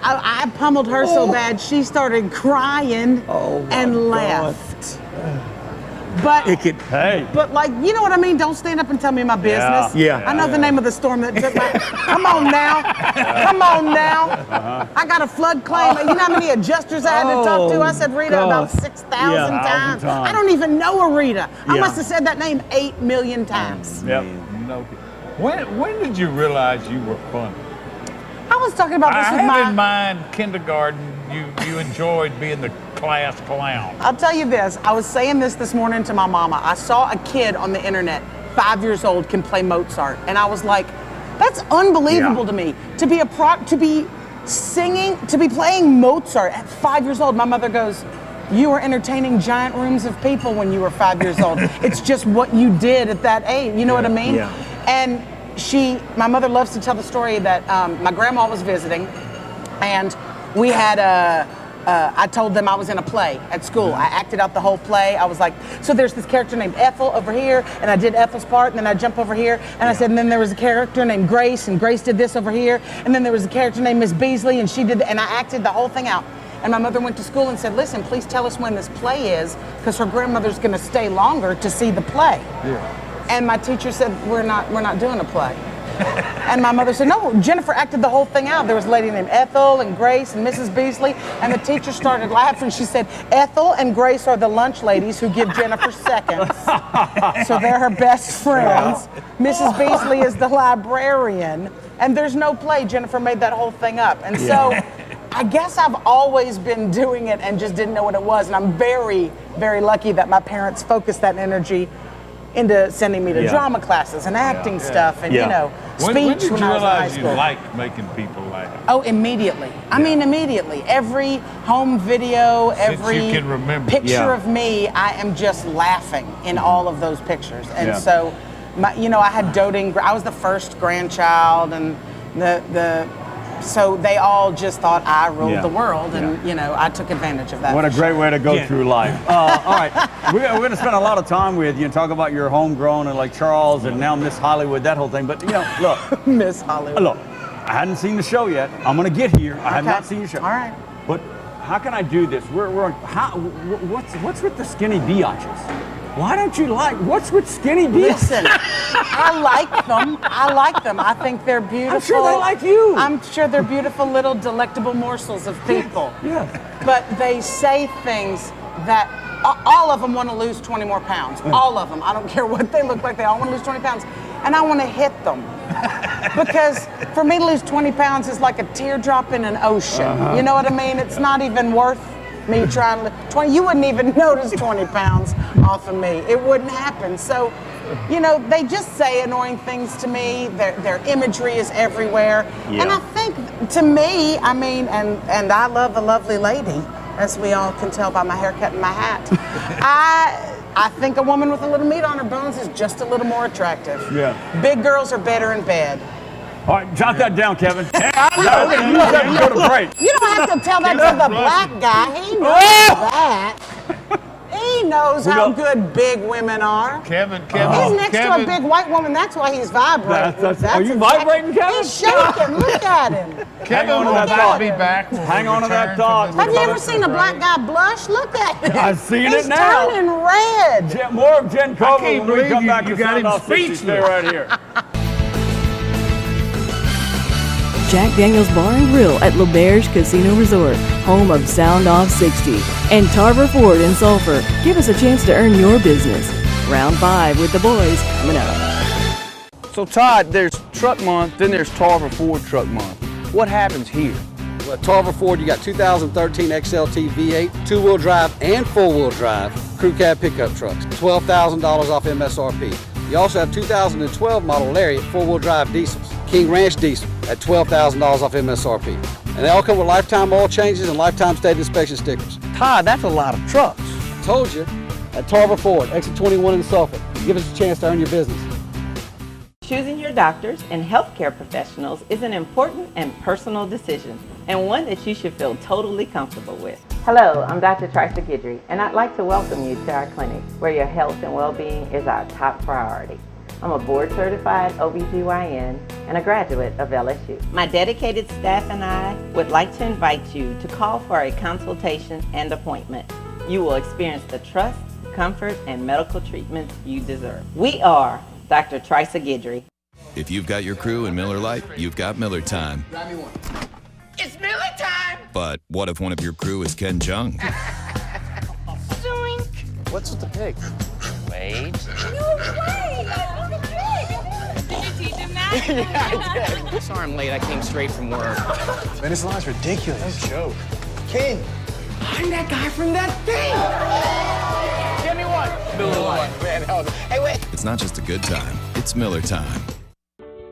I pummeled her so bad, she started crying and left. But but like, you know what I mean? Don't stand up and tell me my business. I know the name of the storm that took my. Come on now. I got a flood claim. You know how many adjusters I had to talk to? I said Rita about 6,000 times. I don't even know a Rita. I must have said that name 8 million times. No. When did you realize you were funny? I was talking about this I with had in mind kindergarten. You enjoyed being the class clown. I'll tell you this. I was saying this morning to my mama. I saw a kid on the internet, 5 years old, can play Mozart, and I was like, that's unbelievable to me. To be singing, to be playing Mozart at 5 years old. My mother goes, "You were entertaining giant rooms of people when you were 5 years old. It's just what you did at that age." You know what I mean? And my mother loves to tell the story that my grandma was visiting, and we had I told them I was in a play at school. I acted out the whole play. I was like, so there's this character named Ethel over here, and I did Ethel's part, and then I jump over here, and I said, and then there was a character named Grace, and Grace did this over here, and then there was a character named Miss Beasley, and she did, and I acted the whole thing out. And my mother went to school and said, listen, please tell us when this play is, because her grandmother's gonna stay longer to see the play. Yeah. And my teacher said, we're not doing a play. And my mother said, no, Jennifer acted the whole thing out. There was a lady named Ethel and Grace and Mrs. Beasley, and the teacher started laughing. She said, Ethel and Grace are the lunch ladies who give Jennifer seconds. So they're her best friends. Mrs. Beasley is the librarian, and there's no play. Jennifer made that whole thing up. And so I guess I've always been doing it and just didn't know what it was, and I'm very, very lucky that my parents focused that energy into sending me to drama classes and acting stuff and, you know, speech when did you I was in high realize school. you like making people laugh? Oh, immediately. I mean, immediately. Every home video, every you can remember. picture of me, I am just laughing in all of those pictures. And so, I had doting, I was the first grandchild, and so they all just thought I ruled the world, and I took advantage of that. What a great way to go through life. All right, we're going to spend a lot of time with you and talk about your homegrown and like Charles and now Miss Hollywood, that whole thing. But look, Miss Hollywood. Look, I hadn't seen the show yet. I'm going to get here. I have not seen your show. All right. But how can I do this? What's with the skinny biatches? Why don't you what's with skinny biatches? Listen, I like them. I think they're beautiful. I'm sure they like you. I'm sure they're beautiful little delectable morsels of people. Yeah. But they say things that all of them want to lose 20 more pounds. All of them. I don't care what they look like. They all want to lose 20 pounds. And I want to hit them. Because for me to lose 20 pounds is like a teardrop in an ocean. You know what I mean? It's not even worth me trying to 20. You wouldn't even notice 20 pounds off of me. It wouldn't happen. So, they just say annoying things to me. Their imagery is everywhere. Yeah. And I think, to me, I mean, and I love a lovely lady, as we all can tell by my haircut and my hat. I think a woman with a little meat on her bones is just a little more attractive. Yeah. Big girls are better in bed. All right, jot that down, Kevin. We're going to use that and go to break. You don't have to tell that to the black guy. He knows that. He knows how good big women are. Kevin. He's next to a big white woman. That's why he's vibrating. Are you vibrating, Kevin? He's shaking. Look at him. Kevin will not be back. Hang on to that thought. Have you ever seen a black guy blush? Look at him. I've seen it now. He's turning red. More of Jen Cover when we come back to got Sound him Off 60. Stay right here. Jack Daniels Bar and Grill at Lauberge Casino Resort, home of Sound Off 60, and Tarver Ford in Sulphur. Give us a chance to earn your business. Round 5 with the boys coming up. So Todd, there's Truck Month, then there's Tarver Ford Truck Month. What happens here? Well, at Tarver Ford, you got 2013 XLT V8, two-wheel drive and four-wheel drive crew cab pickup trucks, $12,000 off MSRP. You also have 2012 model Lariat four-wheel drive diesels, King Ranch diesel at $12,000 off MSRP. And they all come with lifetime oil changes and lifetime state inspection stickers. Todd, that's a lot of trucks. Told you, at Tarver Ford, exit 21 in Sulphur. Give us a chance to earn your business. Choosing your doctors and healthcare professionals is an important and personal decision, and one that you should feel totally comfortable with. Hello, I'm Dr. Trista Guidry, and I'd like to welcome you to our clinic, where your health and well-being is our top priority. I'm a board-certified OBGYN and a graduate of LSU. My dedicated staff and I would like to invite you to call for a consultation and appointment. You will experience the trust, comfort, and medical treatments you deserve. We are Dr. Trista Guidry. If you've got your crew in Miller Lite, you've got Miller time. Grab me one. It's Miller time! But what if one of your crew is Ken Jeong? What's with the pig? Wait. No way! Did you teach him that? Yeah, I did. Sorry I'm late. I came straight from work. Man, this line's ridiculous. No joke. King, I'm that guy from that thing! give me one. Miller one. Man, hell, hey, wait. It's not just a good time, it's Miller time.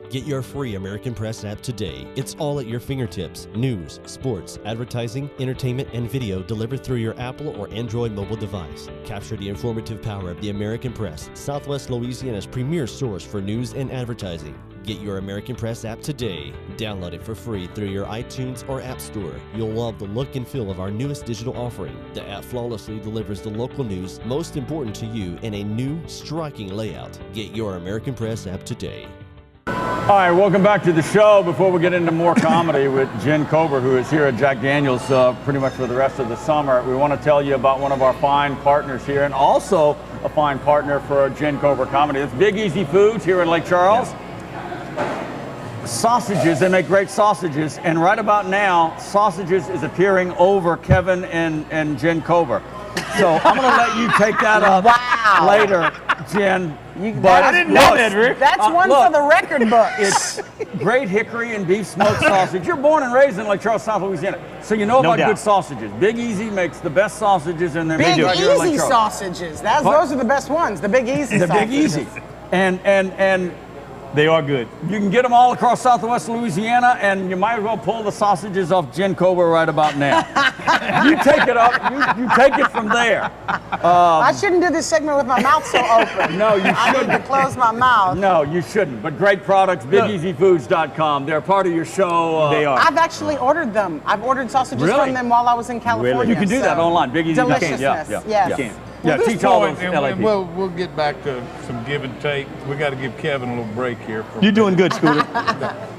Get your free American Press app today. It's all at your fingertips. News, sports, advertising, entertainment, and video delivered through your Apple or Android mobile device. Capture the informative power of the American Press, Southwest Louisiana's premier source for news and advertising. Get your American Press app today. Download it for free through your iTunes or App Store. You'll love the look and feel of our newest digital offering. The app flawlessly delivers the local news most important to you in a new, striking layout. Get your American Press app today. All right, welcome back to the show. Before we get into more comedy with Jen Kober, who is here at Jack Daniels pretty much for the rest of the summer, we want to tell you about one of our fine partners here, and also a fine partner for Jen Kober Comedy. It's Big Easy Foods here in Lake Charles. Yeah. Sausages, they make great sausages, and right about now, sausages is appearing over Kevin and Jen Kober. So I'm going to let you take that up later, Jen. But I didn't know that, Rick. That's one for the record books. It's great hickory and beef smoked sausage. You're born and raised in Lake Charles, South Louisiana, so you know about good sausages. Big Easy makes the best sausages, and they're made right here in Lake Charles. Sausages. Those are the best ones. The Big Easy sausages. The Big Easy, and they are good. You can get them all across Southwest Louisiana, and you might as well pull the sausages off Jen Kober right about now. You take it up. You take it from there. I shouldn't do this segment with my mouth so open. No, you shouldn't. I need to close my mouth. No, you shouldn't. But great products, BigEasyFoods.com. They're part of your show. They are. I've actually ordered them. I've ordered sausages from them while I was in California. Really? You can do that online. Big Easy. Deliciousness. Yes. You can. Yeah, teach all those LA people. We'll get back to some give and take. We got to give Kevin a little break here. You're doing good, Scooter.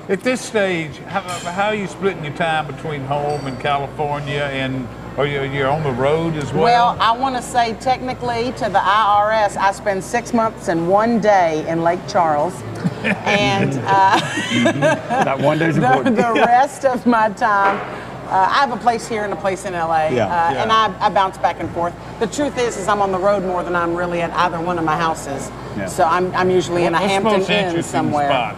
At this stage, how are you splitting your time between home and California, and you're on the road as well? Well, I want to say technically to the IRS, I spend 6 months and 1 day in Lake Charles, and that 1 day's important. The rest of my time. I have a place here and a place in LA, and I bounce back and forth. The truth is I'm on the road more than I'm really at either one of my houses. Yeah. So I'm usually in a Hampton Inn somewhere. Spot?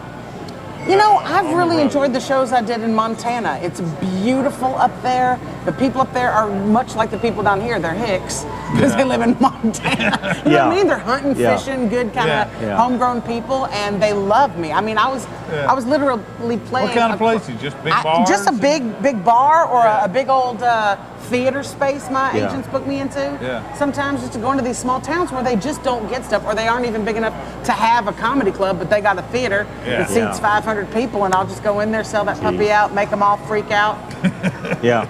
You know, I've really enjoyed the shows I did in Montana. It's beautiful up there. The people up there are much like the people down here. They're hicks because they live in Montana. You know what I mean? They're hunting, fishing, good kind of homegrown people, and they love me. I mean, I was literally playing. What kind of places? Just big bars? Just a big bar or a big old theater space my agents book me into. Yeah. Sometimes just to go into these small towns where they just don't get stuff, or they aren't even big enough to have a comedy club, but they got a theater that seats 500 people, and I'll just go in there, sell that puppy out, make them all freak out.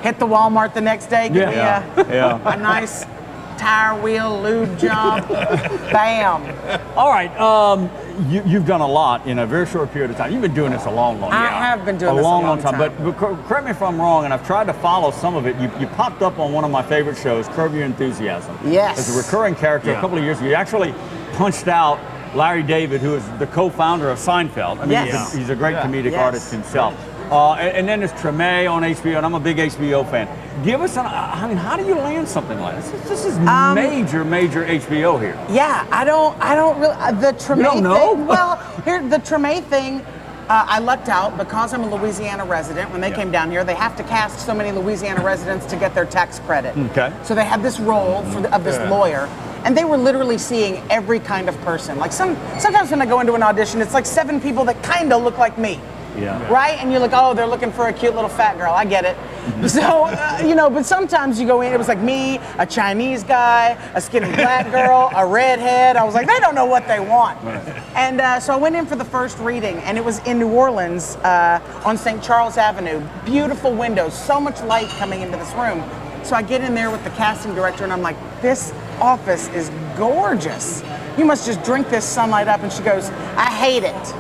Hit the Walmart the next day, give me a nice tire wheel lube job. Bam. All right. You've done a lot in a very short period of time. You've been doing this a long time. I have been doing this a long time. But correct me if I'm wrong, and I've tried to follow some of it. You popped up on one of my favorite shows, Curb Your Enthusiasm. Yes. As a recurring character a couple of years ago. You actually punched out Larry David, who is the co-founder of Seinfeld. I mean, he's a great comedic artist himself. And then there's Treme on HBO, and I'm a big HBO fan. Give us how do you land something like this? This is major HBO here. Yeah, I don't really, the Treme you don't know? thing, well, here, the Treme thing, I lucked out because I'm a Louisiana resident. When they came down here, they have to cast so many Louisiana residents to get their tax credit. Okay. So they had this role of this lawyer, and they were literally seeing every kind of person. Like sometimes when I go into an audition, it's like 7 people that kind of look like me. Yeah. Right? And you're like, oh, they're looking for a cute little fat girl. I get it. So, but sometimes you go in, it was like me, a Chinese guy, a skinny black girl, a redhead. I was like, they don't know what they want. Right. And so I went in for the first reading, and it was in New Orleans on St. Charles Avenue. Beautiful windows, so much light coming into this room. So I get in there with the casting director, and I'm like, this office is gorgeous. You must just drink this sunlight up. And she goes, I hate it.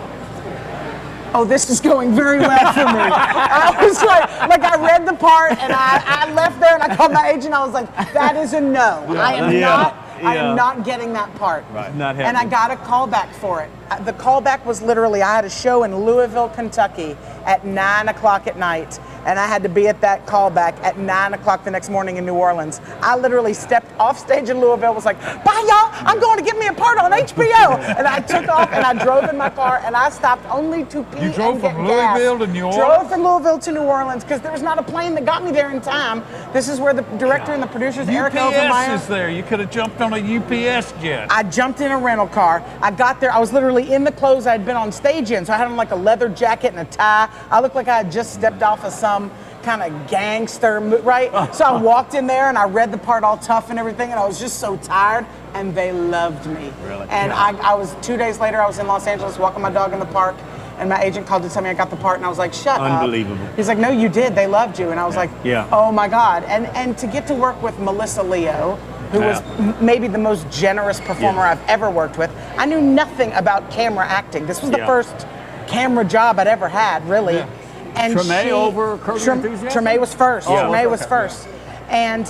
Oh, this is going very well for me. I was like I read the part, and I left there, and I called my agent. I was like, that is a no. I am not getting that part. Right. Not happening. And I got a call back for it. The callback was literally, I had a show in Louisville, Kentucky at 9 o'clock at night, and I had to be at that callback at 9 o'clock the next morning in New Orleans. I literally stepped off stage in Louisville, was like, bye y'all, I'm going to get me a part on HBO. And I took off, and I drove in my car, and I stopped only to pee and get gas. You drove from Louisville to New Orleans? Drove from Louisville to New Orleans, because there was not a plane that got me there in time. This is where the director and the producers, Eric Overmeyer. UPS is there. You could have jumped on a UPS jet. I jumped in a rental car. I got there. I was literally in the clothes I had been on stage in. So I had on like a leather jacket and a tie. I looked like I had just stepped off of some kind of gangster, right? So I walked in there and I read the part all tough and everything, and I was just so tired, and they loved me. Really? And I was 2 days later, I was in Los Angeles walking my dog in the park, And my agent called to tell me I got the part, and I was like, shut up. Unbelievable. He's like, no, you did. They loved you. And I was like, oh my God. And to get to work with Melissa Leo, who was maybe the most generous performer I've ever worked with. I knew nothing about camera acting. This was the first camera job I'd ever had, really. Yeah. And Treme over Curb Your Enthusiasm? Treme was first. Treme was okay. first. And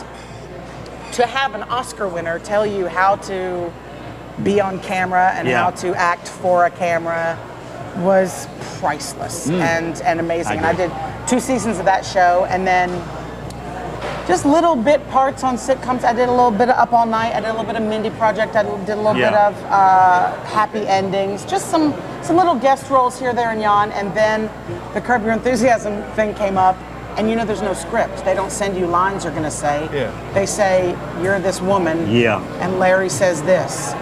to have an Oscar winner tell you how to be on camera and how to act for a camera was priceless and amazing. And I did 2 seasons of that show, and then just little bit parts on sitcoms. I did a little bit of Up All Night. I did a little bit of Mindy Project. I did a little bit of Happy Endings. Just some little guest roles here, there, and yon. And then the Curb Your Enthusiasm thing came up. And you know there's no script. They don't send you lines you're going to say. They say, you're this woman. And Larry says this.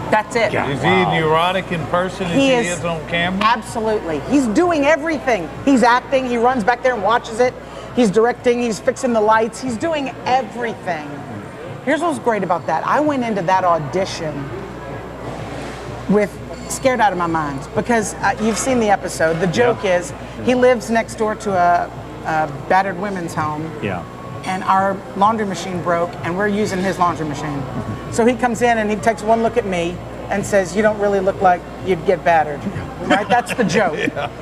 That's it. Is he neurotic in person as he is on camera? Absolutely. He's doing everything. He's acting. He runs back there and watches it. He's directing. He's fixing the lights. He's doing everything. Here's what's great about that. I went into that audition with scared out of my mind because you've seen the episode. The joke is he lives next door to a battered women's home. And our laundry machine broke, and we're using his laundry machine. So he comes in and he takes one look at me and says, you don't really look like you'd get battered. Right? That's the joke.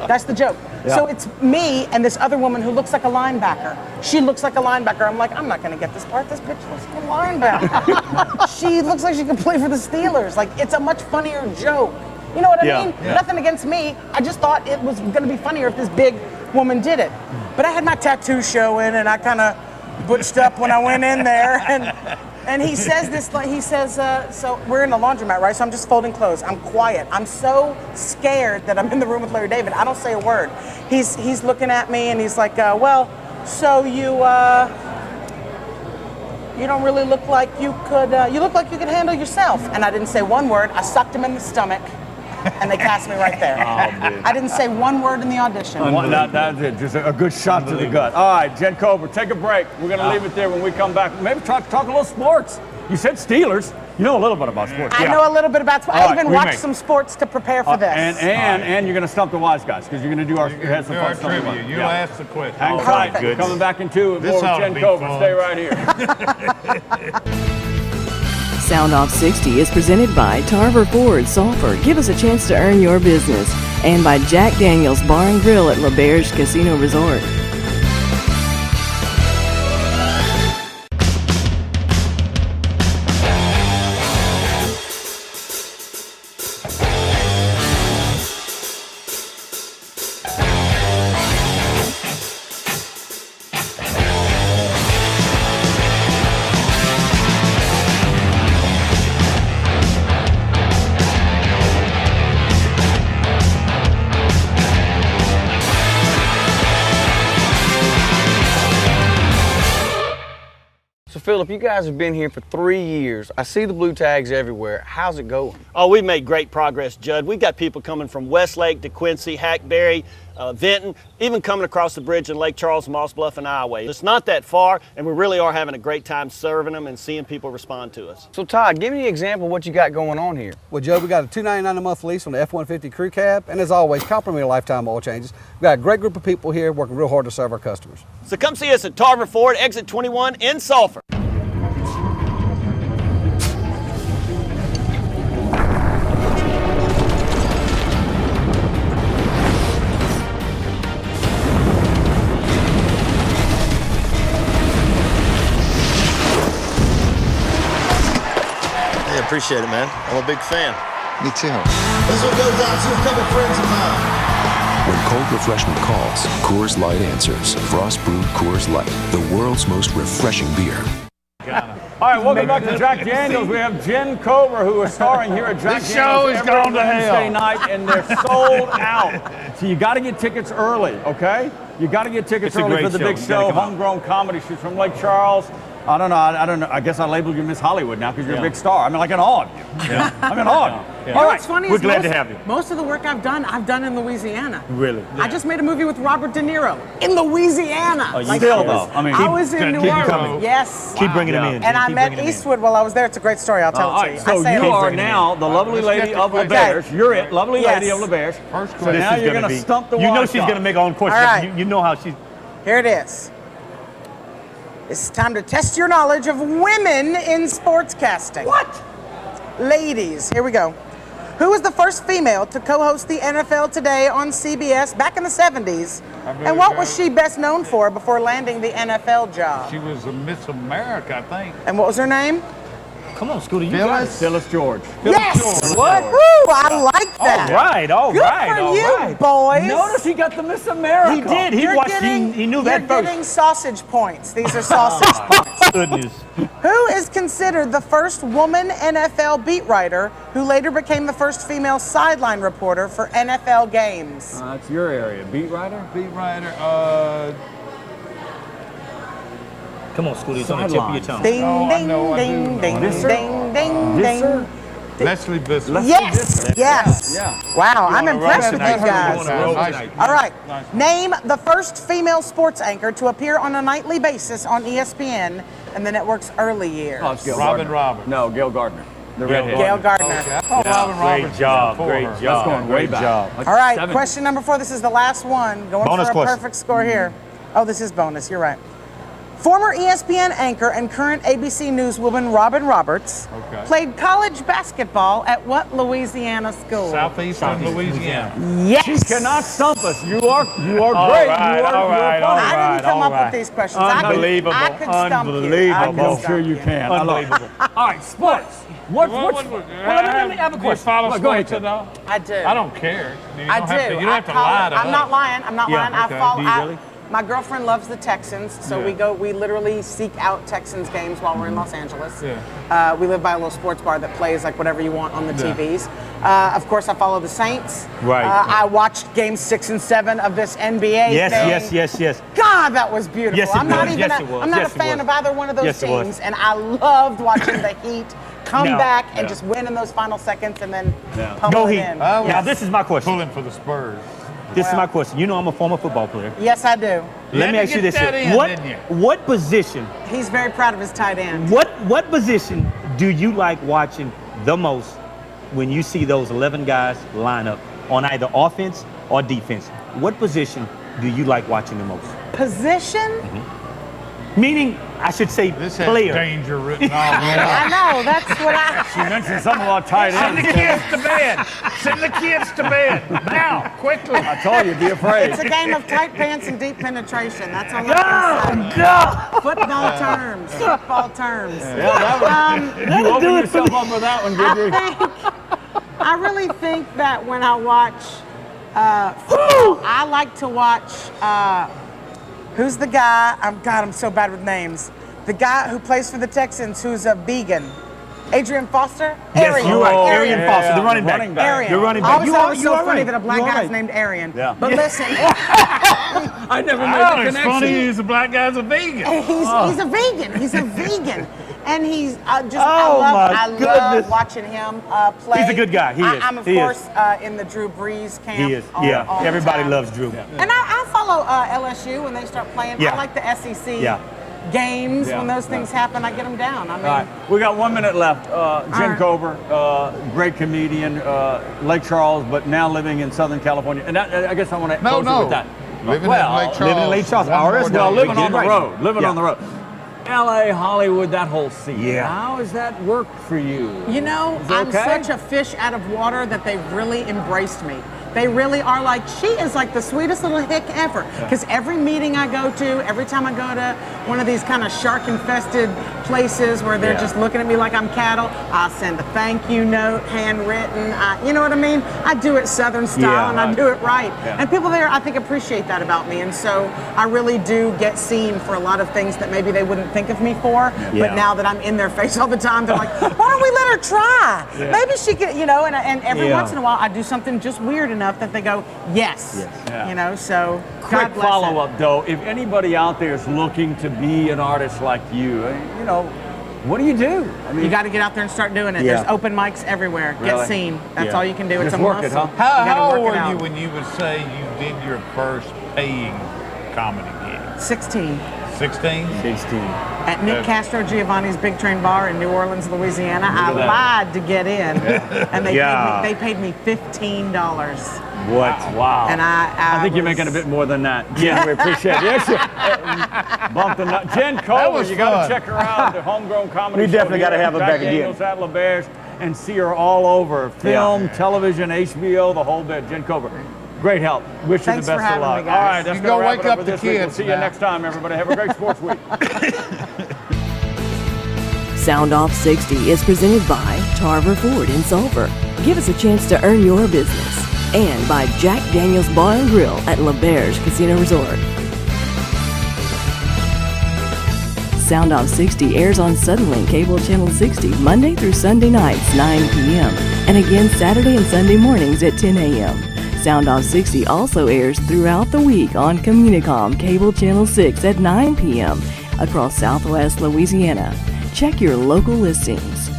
That's the joke. So it's me and this other woman who looks like a linebacker. She looks like a linebacker. I'm like, I'm not going to get this part. This bitch looks like a linebacker. She looks like she could play for the Steelers. Like, it's a much funnier joke. You know what I mean? Nothing against me. I just thought it was going to be funnier if this big woman did it. But I had my tattoo showing, and I kind of butched up when I went in there. And he says this, he says, so we're in the laundromat, right? So I'm just folding clothes. I'm quiet. I'm so scared that I'm in the room with Larry David. I don't say a word. He's looking at me, and he's like, well, so you don't really look like you could, you look like you could handle yourself. And I didn't say one word. I sucked him in the stomach, and they cast me right there. I didn't say one word in the audition. That's it. Just a good shot to the gut. All right, Jen Cobra, take a break. We're going to leave it there. When we come back, maybe talk a little sports. You said Steelers. You know a little bit about sports. I know a little bit about sports. I even watched some sports to prepare for this. And you're going to stump the wise guys because you're going to do our trivia. You'll ask the question. Hang tight. We're coming back in 2 with more with Jen Cobra. Stay right here. Sound Off 60 is presented by Tarver Ford Sulphur. Give us a chance to earn your business. And by Jack Daniels Bar and Grill at Lauberge Casino Resort. Philip, you guys have been here for 3 years. I see the blue tags everywhere. How's it going? Oh, we've made great progress, Judd. We've got people coming from Westlake to Quincy, Hackberry, Vinton, even coming across the bridge in Lake Charles, Moss Bluff, and Iowa. It's not that far, and we really are having a great time serving them and seeing people respond to us. So, Todd, give me an example of what you got going on here. Well, Joe, we got a $299 a month lease on the F-150 crew cab, and as always, complimentary lifetime oil changes. We've got a great group of people here working real hard to serve our customers. So come see us at Tarver Ford, exit 21 in Sulphur. Appreciate it, man. I'm a big fan. Me too. This one goes out to a couple friends of mine. When cold refreshment calls, Coors Light answers. Frost brewed Coors Light, the world's most refreshing beer. All right, welcome back to Jack Daniels. We have Jen Cobra, who is starring here at Jack This Daniels show is every gone to Wednesday hell. night, and they're sold out. So you got to get tickets early, okay? You got to get tickets It's a early great for the show. big You show, gotta come out. Homegrown Comedy. She's from Lake Charles. I don't know. I don't know. I guess I labeled you Miss Hollywood now because you're a big star. I'm like in awe of you. Yeah. I'm in awe of you. Yeah. All right. What's funny We're is glad to have you. Most of the work I've done in Louisiana. Really? I just made a movie with Robert De Niro in Louisiana. Oh, still though. I mean, I was in New Orleans. Yes. Keep bringing them in. And I met Eastwood while I was there. It's a great story. I'll tell it to you. So you are now the lovely lady of Lauberge. You're it, lovely lady of Lauberge. So now you're going to stump the You know she's going to make her own question. All right. You know how she's. Here it is. It's time to test your knowledge of women in sportscasting. What? Ladies, here we go. Who was the first female to co-host the NFL Today on CBS back in the 70s? And what was she best known for before landing the NFL job? She was a Miss America, I think. And what was her name? Come on, Scooter. Phyllis George. Yes! What? Woo, I like that. All Good right. for you, boys. Notice he got the Miss America. He did. He knew that You're first. getting sausage points. These are sausage points. Goodness. Who is considered the first woman NFL beat writer who later became the first female sideline reporter for NFL games? That's your area. Beat writer? Beat writer. Come on, Scooter. It's on the tip of your tongue. Ding, ding, ding, ding, ding, ding, ding. Leslie Visser. Yes, yes. Yeah. Wow, I'm impressed with you guys. Nice. All right, name the first female sports anchor to appear on a nightly basis on ESPN in the network's early years. Oh, it's Gail Robin Gardner. Roberts. No, Gail Gardner. The redhead. Gail Gardner. Robin Roberts. Great job. That's going way back. Like All right, 70. question number 4. This is the last one. Going Bonus for a question. perfect score here. Oh, this is bonus. You're right. Former ESPN anchor and current ABC Newswoman Robin Roberts played college basketball at what Louisiana school? Southeastern Louisiana. Yes. She cannot stump us. You are great. right, all right. I didn't come up with these questions. Unbelievable. I could stump you. Unbelievable. I'm sure you can. Unbelievable. All right, sports. Well, let me have a question. Do you follow Go ahead, sports at all? I do. I don't care. You don't I have do. To, you don't have to lie to I'm us. not lying. I'm not lying. okay. I follow. Do you really? My girlfriend loves the Texans, so we literally seek out Texans games while we're in Los Angeles. Yeah. We live by a little sports bar that plays like whatever you want on the TVs. Of course, I follow the Saints. Right. I watched games 6 and 7 of this NBA thing. Yes. God, that was beautiful. Yes, it I'm not was. even. Yes, it was. I'm not Yes, a it fan was. of either one of those Yes, it was. teams, and I loved watching the Heat come Now- back and just win in those final seconds and then pummel Go it Heat. in. Now, this is my question. Pulling for the Spurs. This is my question. You know I'm a former football player. Yes, I do. Let me ask you this that here. in, didn't you? What position, He's very proud of his tight end. what position do you like watching the most when you see those 11 guys line up on either offense or defense? What position do you like watching the most? Position? Meaning, I should say This has player. danger written all over it. I know, that's what She mentioned something about tight Send ends. the kids to bed. Send the kids to bed. Now, quickly. I told you, be afraid. It's a game of tight pants and deep penetration. That's all I can say. Football terms. Football terms. You open yourself up for that one, Gidry. I really think that when I watch football, I like to watch, who's the guy? I'm so bad with names. The guy who plays for the Texans who's a vegan. Adrian Foster? Yes, Arian. you're right. Arian Arian Foster, the running back. Arian. You're running I back. always thought it was so funny that a black guy's right. named Arian. Yeah. But listen, I never made the It's connection. funny he's a black guy's a vegan. he's a vegan. He's a vegan. And he's I love goodness. watching him play. He's a good guy. He is. I'm, of He course, is. in the Drew Brees camp. He is. all the Everybody time. loves Drew. And I follow LSU when they start playing. Yeah. I like the SEC Yeah. games. Yeah. When those things happen, I get them down. I mean, All right, we got 1 minute left. Jen right. Kober, great comedian, Lake Charles, but now living in Southern California. And I guess I want to close it with that. Living in Lake Charles. living in Lake Charles. One more Ours, day. Well, living We on did the right. road. Living Yeah. on the road. LA, Hollywood, that whole scene. Yeah. How has that worked for you? You know, Is it I'm okay? such a fish out of water that they've really embraced me. They really are like, she is like the sweetest little hick ever. Because every meeting I go to, every time I go to one of these kind of shark-infested places where they're just looking at me like I'm cattle, I'll send a thank you note, handwritten. You know what I mean? I do it Southern style and I do it right. Yeah. And people there, I think, appreciate that about me. And so I really do get seen for a lot of things that maybe they wouldn't think of me for. Yeah. But now that I'm in their face all the time, they're like, why don't we let her try? yeah. Maybe she could, and every once in a while I do something just weird enough that they go, yes. Yeah. So quick God bless follow-up though, if anybody out there is looking to be an artist like you, what do you do? I mean, you got to get out there and start doing it. There's open mics everywhere. Really? Get seen. That's all you can do. It's Just a work muscle. it, huh? How old were you when you would say you did your first paying comedy gig? 16. 16? 16. At Nick Castro Giovanni's Big Train Bar in New Orleans, Louisiana. I lied to get in, and they paid me $15. What? Wow. And I think you're making a bit more than that. Yeah, we appreciate it. Yes, bump the nut. Jen Culver, you got to check her out. The Homegrown Comedy We Show definitely got to here have her Jack back again. Daniels at Lauberge, and see her all over. Film, television, HBO, the whole bit. Jen Culver. Great help. Wish you the best of luck. All right, that's go wrap wake it up for the this week. We'll kids see you now. next time, everybody. Have a great sports week. Sound Off 60 is presented by Tarver Ford in Sulphur. Give us a chance to earn your business. And by Jack Daniels Bar and Grill at Lauberge Casino Resort. Sound Off 60 airs on Suddenlink Cable Channel 60 Monday through Sunday nights, 9 p.m. and again Saturday and Sunday mornings at 10 a.m. Sound Off 60 also airs throughout the week on Communicom Cable Channel 6 at 9 p.m. across Southwest Louisiana. Check your local listings.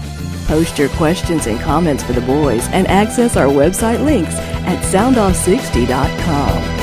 Post your questions and comments for the boys and access our website links at soundoff60.com.